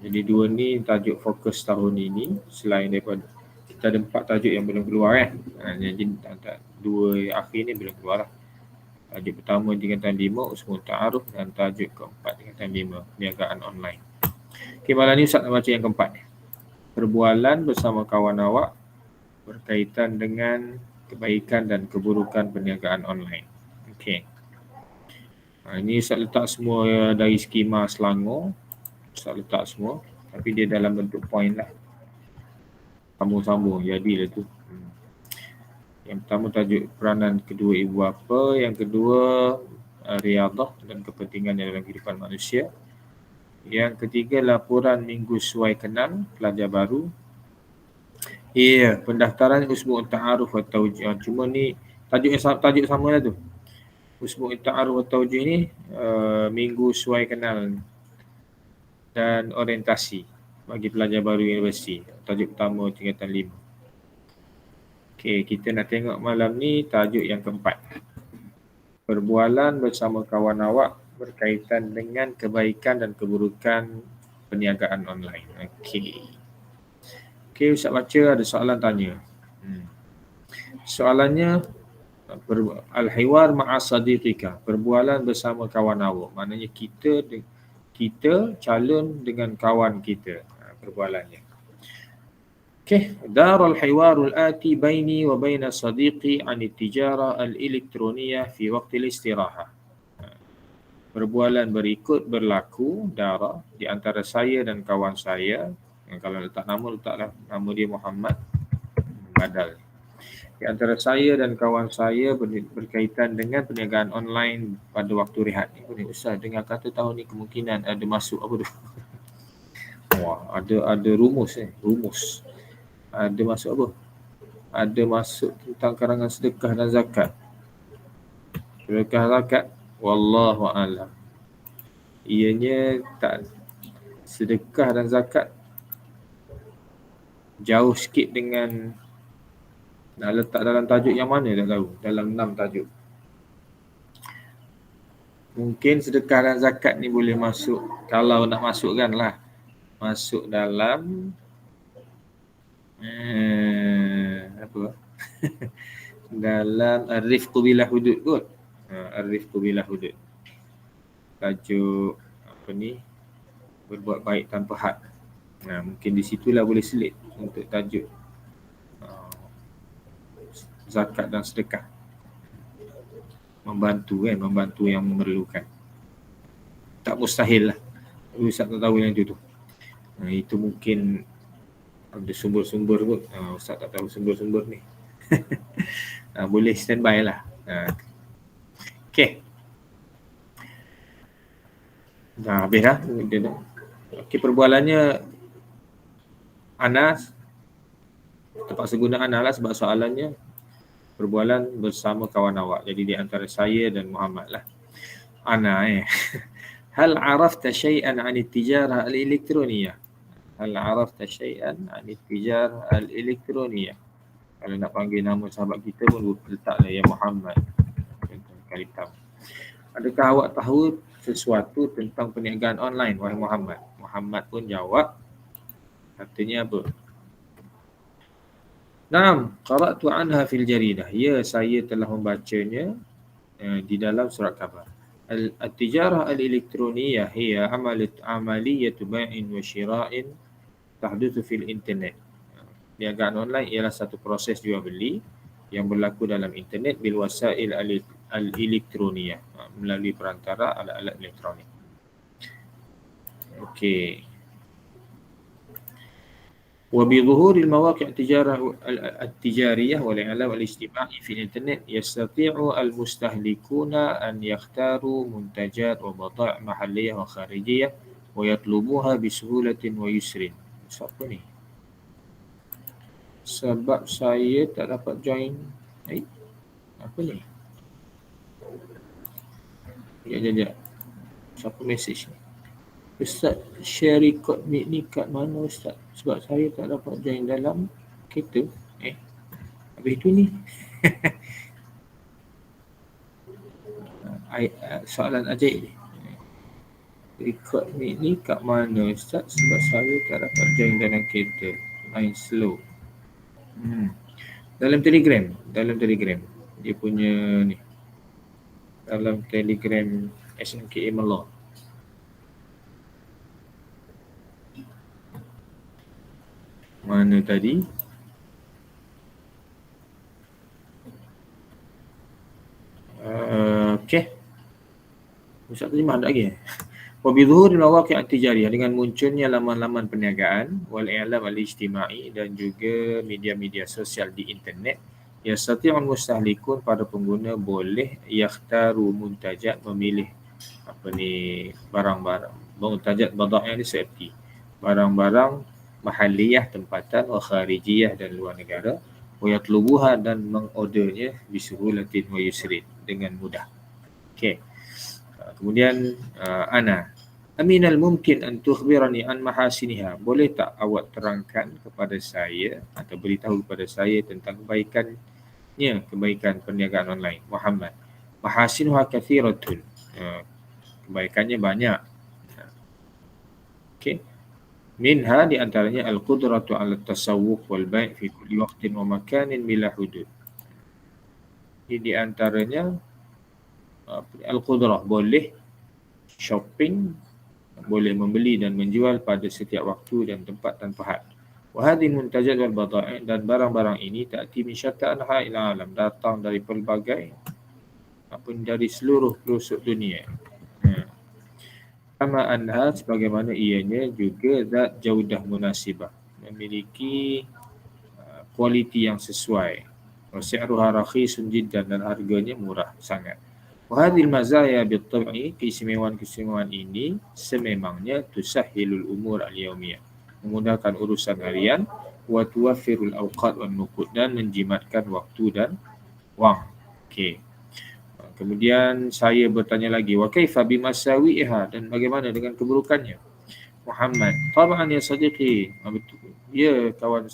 Jadi dua ni tajuk fokus tahun ini, selain daripada kita ada 4 tajuk yang belum keluar kan. Jadi dua akhir ni belum keluar lah. Tajuk pertama tingkatan 5 Usmul Ta'aruf dan tajuk keempat tingkatan 5 perniagaan online. Okey, malam ni Ustaz nak baca yang keempat ni. Perbualan bersama kawan awak berkaitan dengan kebaikan dan keburukan perniagaan online. Okey. Ini Ustaz letak semua dari skema Selangor. Ustaz letak semua, tapi dia dalam bentuk point lah. Sambung-sambung jadilah tu. Yang pertama tajuk peranan kedua ibu bapa, yang kedua riadah dan kepentingan dalam kehidupan manusia. Yang ketiga laporan minggu sesuai kenal pelajar baru. Pendaftaran Usbu'ut Ta'aruf wa Tawjih. Cuma ni tajuk sama lah tu. Usbu'ut Ta'aruf wa Tawjih ni minggu sesuai kenal dan orientasi bagi pelajar baru universiti. Tajuk pertama tingkatan 5. Okey, kita nak tengok malam ni tajuk yang keempat. Perbualan bersama kawan awak berkaitan dengan kebaikan dan keburukan perniagaan online. Okey, Ustaz baca ada soalan tanya. Soalannya, al-hiwar ma'a sadiqika, perbualan bersama kawan awak. Maknanya kita calon dengan kawan kita. Perbualannya. Okey, darul hiwarul ati baini wa baina sadiqi an tijara al-elektroniyah fi waqtil istirahah. Perbualan berikut berlaku di antara saya dan kawan saya. Kalau letak nama, letaklah nama dia Muhammad badal. Di antara saya dan kawan saya berkaitan dengan perniagaan online pada waktu rehat ni. Ustaz dengar kata tahun ni kemungkinan ada masuk apa tu? Wah, ada rumus. Ada masuk apa? Ada masuk tentang karangan sedekah dan zakat. Sedekah zakat, wallahu a'lam. Ianya tak, sedekah dan zakat jauh sikit dengan nak letak dalam tajuk yang mana tak tahu. Dalam 6 tajuk. Mungkin sedekah dan zakat ni boleh masuk, kalau nak masukkan lah, masuk dalam dalam Ar-Rifqu Bila Hudud kot. Ar-Rifqu Bila Hudud. Tajuk apa ni? Berbuat baik tanpa had. Mungkin di situlah boleh selit untuk tajuk zakat dan sedekah. Membantu yang memerlukan. Tak mustahil lah. Ustaz tak tahu yang itu tu. Itu mungkin ada sumber-sumber kot. Ustaz tak tahu sumber-sumber ni. Boleh standby lah. Okey. Habis dah. Okey, perbualannya Anas. Terpaksa guna Anas lah sebab soalannya perbualan bersama kawan awak. Jadi di antara saya dan Muhammad lah. Hal arafta syai'an 'an at-tijarah al-elektroniyah? Hal arafta syai'an 'an at-tijarah al-elektroniyah? Kalau nak panggil nama sahabat kita pun letaklah ya Muhammad. Kali pertama. Adakah awak tahu sesuatu tentang perniagaan online, wahai Muhammad? Muhammad pun jawab. Katanya apa? Naam, qara'tu anha fil jaridah. Ya, saya telah membacanya di dalam surat khabar. At-tijarah al-elektroniyah hiya amaliyatu bai'in wa shira'in tahdutsu fil internet. Perniagaan online ialah satu proses jual beli yang berlaku dalam internet bil wasail al-elektroniyah, melalui perantara alat-alat elektronik. Okey. وبظهور المواقع التجارية والإعلام الاجتماعي في الإنترنت يستطيع المستهلكون أن يختاروا منتجات وبضائع محلية وخارجية ويطلبوها بسهولة ويسر. Siapa ni? sebab saya tak dapat join. Apa ni? Sekejap. Siapa mesej ni? Ustaz, share record meet ni kat mana Ustaz? Sebab saya tak dapat join dalam kereta. Habis tu ni. Soalan ajaib ni. Record meet ni kat mana Ustaz? Sebab saya tak dapat join dalam kereta. Line slow. Dalam Telegram. Dia punya ni. Dalam Telegram SMKA Melor. Mana tadi? Okey. Ustaz terjemah tak lagi? Wa bi dhuhuril mawaqi' at-tijariyah, dengan munculnya laman-laman perniagaan wal i'lam al-ijtimai dan juga media-media sosial di internet, yastati'ul mustahlikun, para pengguna boleh yakhtaru muntajat, memilih barang-barang. Muntajat badai' ni seperti barang-barang mahalliyah tempatan wa kharijiyah dan luar negara, wa yatlubuha dan mengordernya bisuhulatin wa yusrin, dengan mudah. Okey. Kemudian ana aminal mumkin an tukhbirani an mahasiniha, boleh tak awak terangkan kepada saya atau beritahu kepada saya tentang kebaikan perniagaan online. Muhammad, mahasinuha kathiratun, kebaikannya banyak. Okey. Minha, di antaranya al-qudratu 'ala at-tasawwuq wal bai' fi kulli waqtin wa makanin bila hudud. Ini di antaranya al-qudrah, boleh shopping, boleh membeli dan menjual pada setiap waktu dan tempat tanpa had. Wa hadhihi muntajat wal badai', dan barang-barang ini ta'ti min syatta anha'il alam, datang dari pelbagai dari seluruh pelosok dunia. Kama anha, sebagaimana ianya juga zat jaudah munasibah, memiliki kualiti yang sesuai. Wa si'ruha rakhisun jiddan, dan harganya murah sangat. Wa hadhil mazaya bit-tab'i, keistimewaan ini sememangnya tusahhilul umur al-yaumiyah, memudahkan urusan harian, wa tuwaffirul awqat wan nuqud, dan menjimatkan waktu dan wang. Okey. Kemudian saya bertanya lagi, wa kaifa bimasawiha, dan bagaimana dengan keburukannya. Muhammad, tab'an ya sadiqi, ya kawan,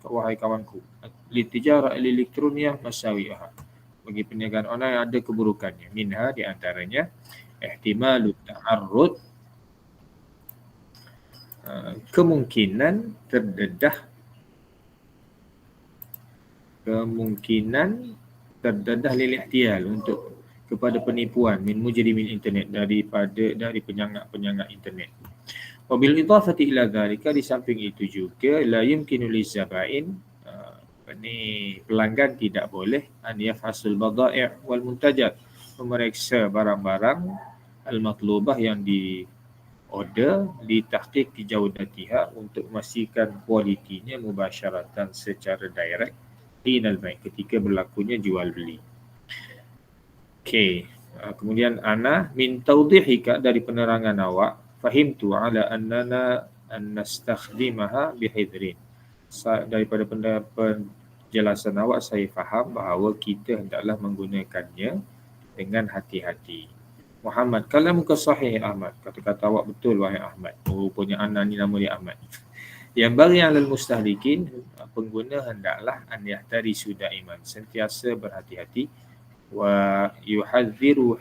wahai kawanku, litijara elektroniyah masawiha, bagi perniagaan online ada keburukannya. Minha, di antaranya ihtimalut ta'arrud, kemungkinan terdedah lil ihtial, untuk kepada penipuan, min mujrimin internet, dari penyangak internet. Wa bil idafati ila dhalika, di samping itu juga la yumkinu lizabain, pelanggan tidak boleh an yafhasul badai' wal muntajat, memeriksa barang-barang al-matlubah yang di order, li tahqiq jaudatiha, untuk memastikan kualitinya mubasyaratan, secara direct, dinal bai', ketika berlakunya jual beli. Okey. Kemudian ana min tawdihika, dari penerangan awak, fahimtu ala annana an nastakhdimaha bihidrin, daripada penjelasan awak saya faham bahawa kita hendaklah menggunakannya dengan hati-hati. Muhammad, kalamuka sahih Ahmad, kata-kata awak betul wahai Ahmad. Rupanya ana ni nama dia Ahmad. Yang bagi alal mustahlikin, pengguna hendaklah an yahtari sudaiman, sentiasa berhati-hati, wa yuhadhiru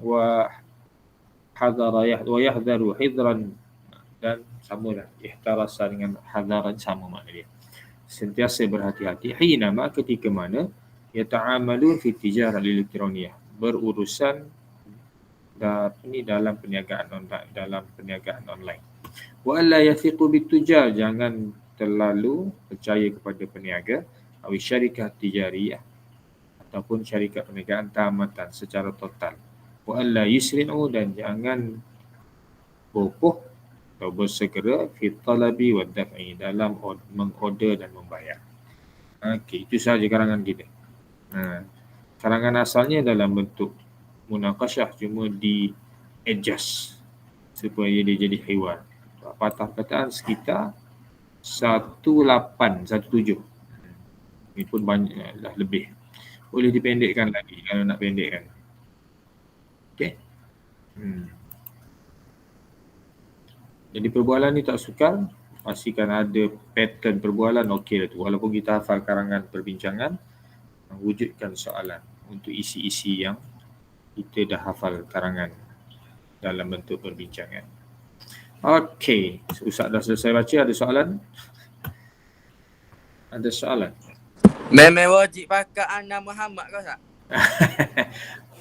wa yahdharu hidran, dan samalah ihtarasa dengan hadaran, sama makna dia, sentiasa berhati-hati. Hinama, ketika mana yata'amalun fi tijarah elektroniyah, berurusan dalam perniagaan online. Wa alla yathiqu bitujar, jangan terlalu percaya kepada peniaga, awi syarikat tijariyah, ataupun syarikat perniagaan tamatan, secara total. Wa alla yusri'u, dan jangan bopoh atau bersegera fi talabi wa daf'i, dalam mengorder dan membayar. Okey, itu sahaja karangan kita. Karangan asalnya dalam bentuk munaqasyah, cuma di adjust supaya dia jadi hiwar. Patah perkataan sekitar 1817. Ini pun banyak dah lebih. Boleh dipendekkan lagi kalau nak pendekkan. Okey. Jadi perbualan ni tak sukar, pastikan ada pattern perbualan, okey lah tu. Walaupun kita hafal karangan perbincangan, wujudkan soalan untuk isi-isi yang kita dah hafal karangan dalam bentuk perbincangan. Okey, Ustaz dah selesai baca, ada soalan? Ada soalan? Memang wajib pakai Ana Muhammad kau tak?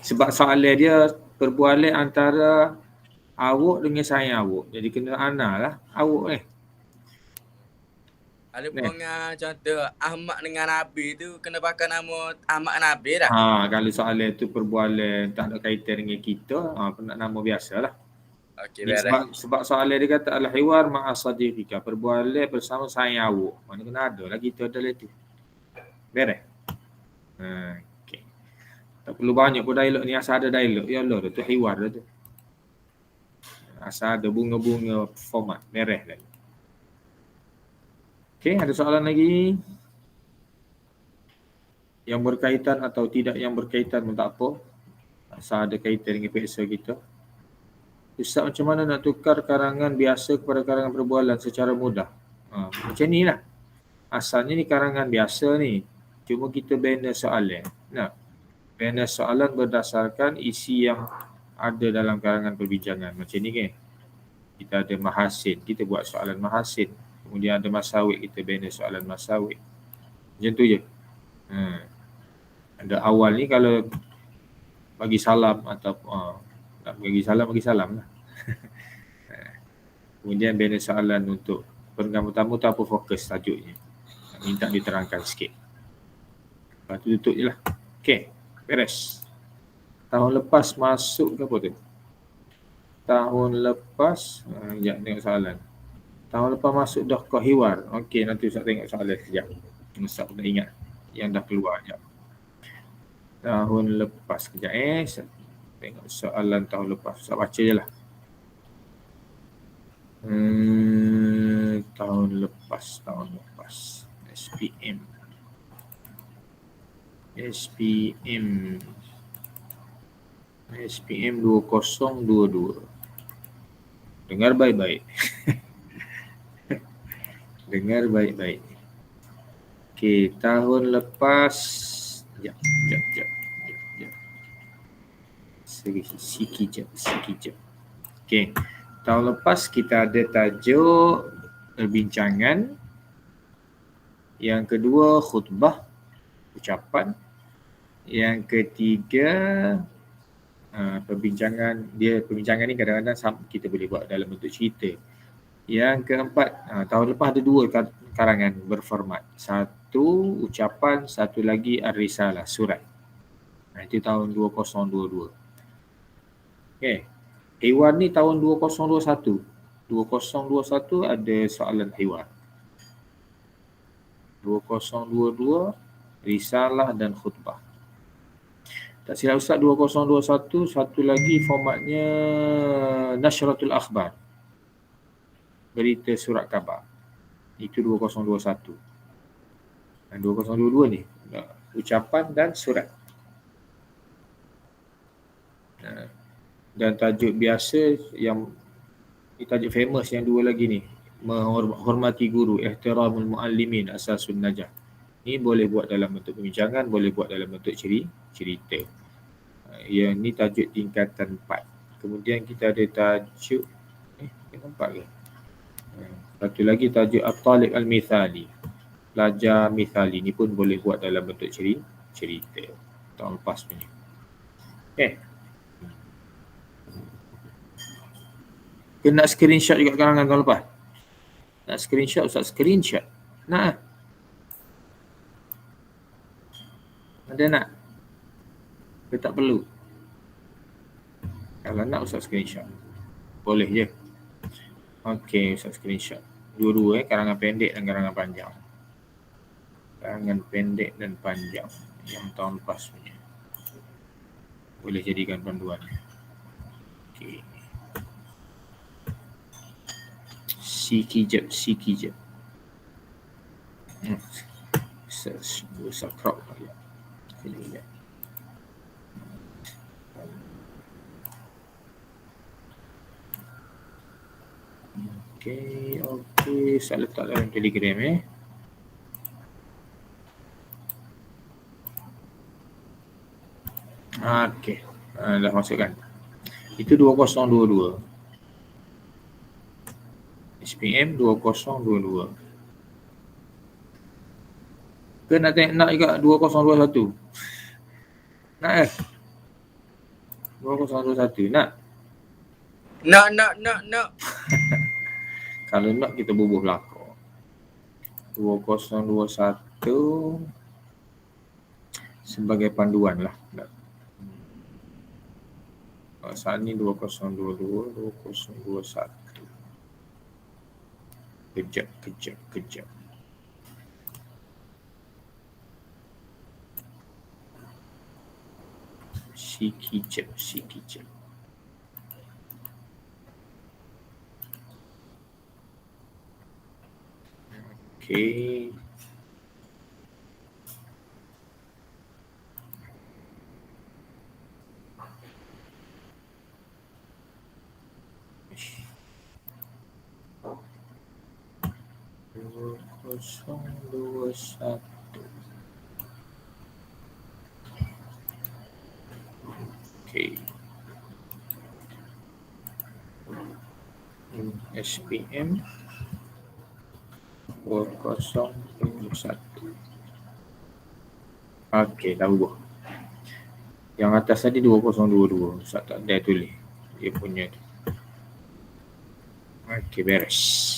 Sebab soalan dia perbualan antara awak dengan saya awak. Jadi kena ana lah awak ni. Ada pun contoh Ahmad dengan Nabi tu kena pakai nama Ahmad Nabi dah. Kalau soalan tu perbualan tak ada kaitan dengan kita, nak nama biasalah. Okey, sebab soalan dia kata al-hiwar ma'a sadiqika, perbualan bersama saya awak. Mana kena ada lah kita dalam tu. Beres. Okey. Tak perlu banyak pun dialog ni, asal ada dialog. Ya Allah, tu hiwar dah tu. Asal ada bunga-bunga format, beres dah. Okey, ada soalan lagi? Yang berkaitan atau tidak yang berkaitan pun tak apa. Asal ada kaitan dengan peksa kita. Ustaz, macam mana nak tukar karangan biasa kepada karangan perbualan secara mudah? Macam ni lah. Asalnya ni karangan biasa ni. Cuma kita bina soalan. Bina soalan berdasarkan isi yang ada dalam karangan perbincangan. Macam ni kan. Kita ada mahasin, kita buat soalan mahasin. Kemudian ada masawik, kita bina soalan masawik. Macam tu je. Ada awal ni kalau bagi salam atau nak bagi salam lah. Kemudian bina soalan untuk pertama tu apa fokus tajuknya. Minta diterangkan sikit. Lepas tu tutup je lah. Okey, beres. Tahun lepas masuk ke apa tu? Tahun lepas, sekejap tengok soalan. Tahun lepas masuk dah ke hiwar. Okey, nanti Ustaz tengok soalan sekejap. Ustaz dah ingat yang dah keluar sekejap. Tahun lepas sekejap tengok soalan tahun lepas. Ustaz baca je lah. Tahun lepas. SPM 2022. Dengar baik-baik. Dengar baik-baik. Okey, tahun lepas. Sekejap. Sekejap. Okey. Tahun lepas kita ada tajuk perbincangan. Yang kedua khutbah, ucapan. Yang ketiga perbincangan ni kadang-kadang kita boleh buat dalam bentuk cerita. Yang keempat, tahun lepas ada 2 karangan berformat. Satu ucapan, satu lagi ar-risalah, surat. Itu tahun 2022. Okey. Hiwar ni tahun 2021. 2021 ada soalan hiwar. 2022 risalah dan khutbah. Tak silap Ustaz, 2021 satu lagi formatnya Nashratul Akhbar, berita surat khabar. Itu 2021. Dan 2022 ni ucapan dan surat. Dan tajuk biasa yang tajuk famous yang 2 lagi ni, menghormati guru, ihtiramul muallimin asasun najah. Ni boleh buat dalam bentuk perbincangan, boleh buat dalam bentuk cerita. Yang ni tajuk tingkatan 4. Kemudian kita ada tajuk nampak ke? Satu lagi tajuk at-talib al-mithali, pelajar mithali. Ni pun boleh buat dalam bentuk cerita. Tahun lepas punya. Kena screenshot juga karangan tahun lepas. Nak screenshot, Ustaz screenshot. Nak? Ada nak? Ke tak perlu? Kalau nak Ustaz screenshot. Boleh je. Okey, Ustaz screenshot. Dua-dua karangan pendek dan karangan panjang. Karangan pendek dan panjang yang tahun lepas punya. Boleh jadikan panduan. Okey. Sikijap. Besar crop ya. Ini. Okey, saya letak dalam Telegram Okey, dah masukkan. Itu 2022. SPM 2022. Ke nak juga 2021? Nak 2021 nak? Nak. Kalau nak kita bubuh belakang. 2021 sebagai panduan lah. Saat ni 2022, 2021. Kejap. Si kejap. Okey. Kosong 21. Okey. SPM 2021. Okey, dah ubah. Yang atas tadi 2022. Ustaz tak ada tulis dia punya tu. Okey, beres.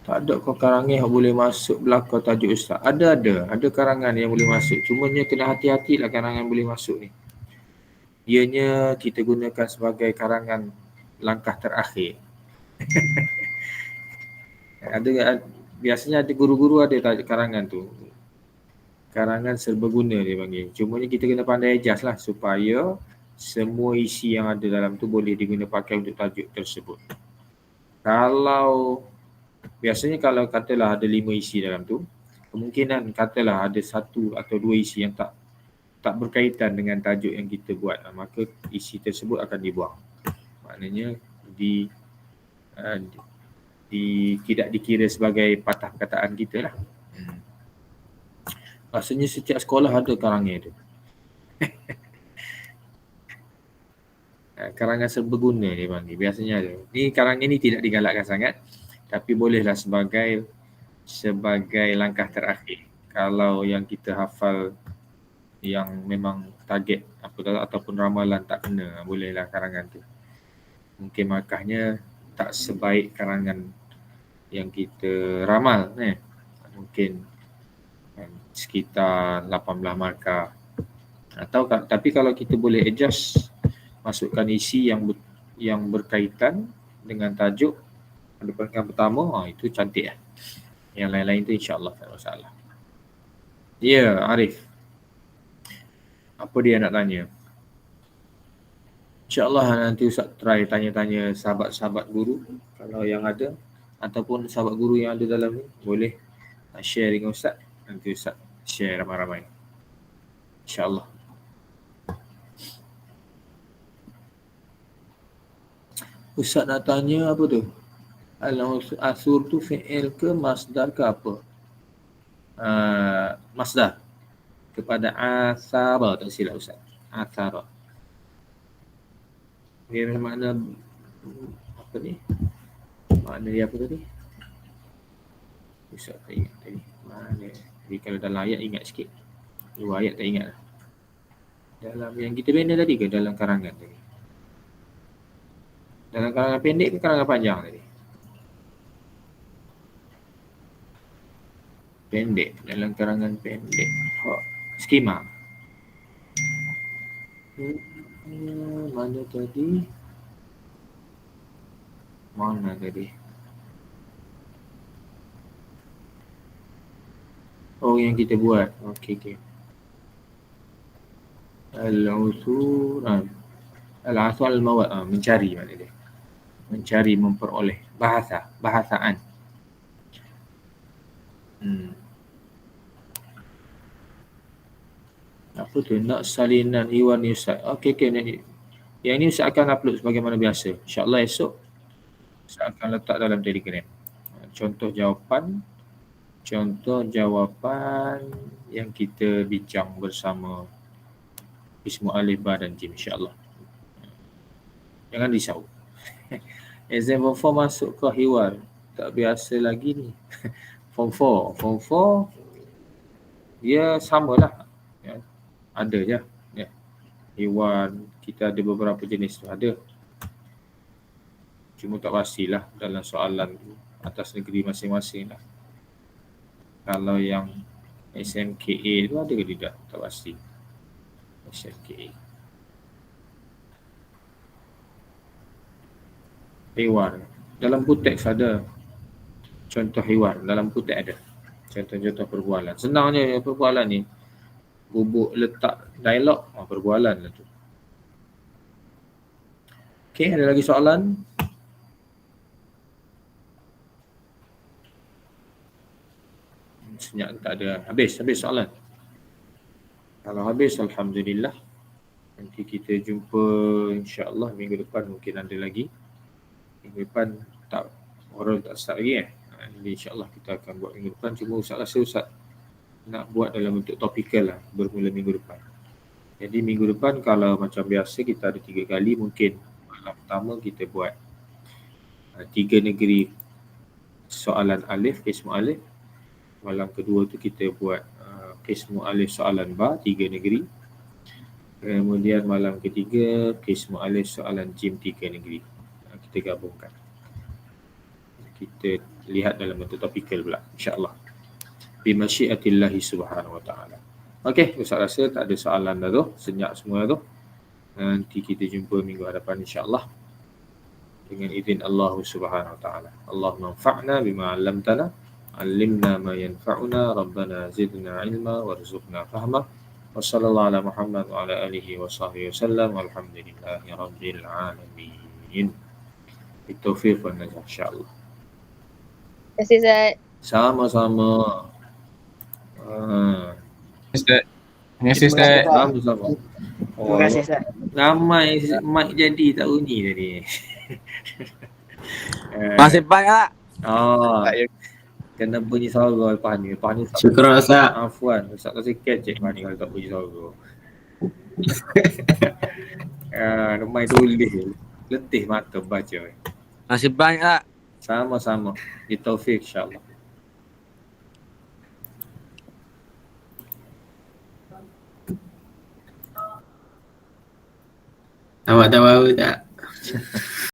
Tak ada kau karangan yang boleh masuk belakang tajuk Ustaz. Ada karangan yang boleh masuk. Cumanya kena hati-hatilah karangan boleh masuk ni. Ianya kita gunakan sebagai karangan langkah terakhir. Biasanya ada guru-guru ada tajuk karangan tu. Karangan serbaguna dia panggil. Cumanya kita kena pandai adjust lah supaya semua isi yang ada dalam tu boleh digunakan pakai untuk tajuk tersebut. Biasanya kalau katalah ada 5 isi dalam tu, kemungkinan katalah ada 1 atau 2 isi yang tak berkaitan dengan tajuk yang kita buat, maka isi tersebut akan dibuang. Maknanya tidak dikira sebagai patah perkataan kita lah. Rasanya setiap sekolah ada karangan tu. Karangan serbaguna dia panggil. Biasanya ada. Ni karangan ni tidak digalakkan sangat, tapi bolehlah sebagai langkah terakhir. Kalau yang kita hafal yang memang target ataupun ramalan tak kena, bolehlah karangan tu. Mungkin markahnya tak sebaik karangan yang kita ramal mungkin sekitar 18 markah. Tapi kalau kita boleh adjust, masukkan isi yang berkaitan dengan tajuk pada peringkat pertama, itu cantik lah. Yang lain-lain tu insya-Allah tak masalah. Ya, Arif. Apa dia nak tanya? InsyaAllah nanti Ustaz try tanya-tanya sahabat-sahabat guru kalau yang ada, ataupun sahabat guru yang ada dalam ni boleh share dengan Ustaz. Nanti Ustaz share ramai-ramai. InsyaAllah. Ustaz nak tanya apa tu? Al-asur tu fi'il ke masdar ke apa? Masdar. Kepada asara, tak silap Ustaz. Asara. Dia makna apa ni? Makna dia apa tadi? Ustaz tak ingat tadi. Mana? Jadi kalau dalam ayat ingat sikit. Dua ayat tak ingat lah. Dalam yang kita bina tadi ke dalam karangan tadi? Dalam karangan pendek ke karangan panjang tadi? Pendek. Dalam karangan pendek. Skema. Mana tadi? Oh, yang kita buat. Okey. Al-usur al-asal al-mawad, mencari makna dia. Mencari, memperoleh. bahasaan. Apa tu? Nak salinan Iwan ni Ustaz. Okey. Yang ni Ustaz akan upload sebagaimana biasa. InsyaAllah esok Ustaz akan letak dalam Telegram. Contoh jawapan yang kita bincang bersama Ismu Alif, Ba dan Jim, insyaAllah. Jangan risau. Exam form 4 masuk ke hiwar. Tak biasa lagi ni. Form 4 dia samalah. Ya. Ada je. Ya. Hiwar, kita ada beberapa jenis tu ada. Cuma tak pastilah dalam soalan atas negeri masing-masing lah. Kalau yang SMKA tu ada ke tidak? Tak pasti. SMKA. Hiwar. Dalam kuteks ada contoh hiwar. Dalam kuteks ada contoh-contoh perbualan. Senangnya perbualan ni, bubuk letak dialog, perbualan lah tu. Okey, ada lagi soalan? Senyap tak ada. Habis soalan. Kalau habis, alhamdulillah. Nanti kita jumpa insya-Allah minggu depan, mungkin ada lagi. Minggu depan oral tak start lagi Jadi insya-Allah kita akan buat minggu depan. Cuma Ustaz rasa Ustaz nak buat dalam bentuk topikal lah, bermula minggu depan. Jadi minggu depan kalau macam biasa kita ada 3 kali, mungkin malam pertama kita buat 3 negeri soalan alif, Qismu Alif. Malam kedua tu kita buat Qismu Alif soalan Ba, 3 negeri. Kemudian malam ketiga Qismu Alif soalan Jim, 3 negeri. Kita gabungkan. Kita lihat dalam bentuk topikal pula, insya-Allah. Bi masyiatillahi subhanahu wa ta'ala. Okey, Ustaz rasa tak ada soalan dah tu. Senyap semua tu. Nanti kita jumpa minggu hadapan insya-Allah. Dengan izin Allah subhanahu wa ta'ala. Allahumma anfa'na bima 'allamtana. Allimna ma yanfa'una. Rabbana zidna ilma warzuqna fahma. Wa sallallahu ala Muhammad wa ala alihi wa sahbihi wasallam. Walhamdulillahi rabbil alamin. Bitaufiq wa najah insya-Allah. Terima kasih Ustaz. Sama-sama. Ustaz. Terima kasih Ustaz. Sama-sama. Terima kasih Ustaz. Ramai mic jadi tak bunyi tadi. Masih banyak tak? Kena bunyi suara lepas ni. Syukur Ustaz. Afwan, Ustaz kasi catch lepas ni kalau tak bunyi suara. Ramai tulis. Letih mata baca. Masih banyak tak? Sama-sama. Bitaufiq insya-Allah. Awak tahu tak?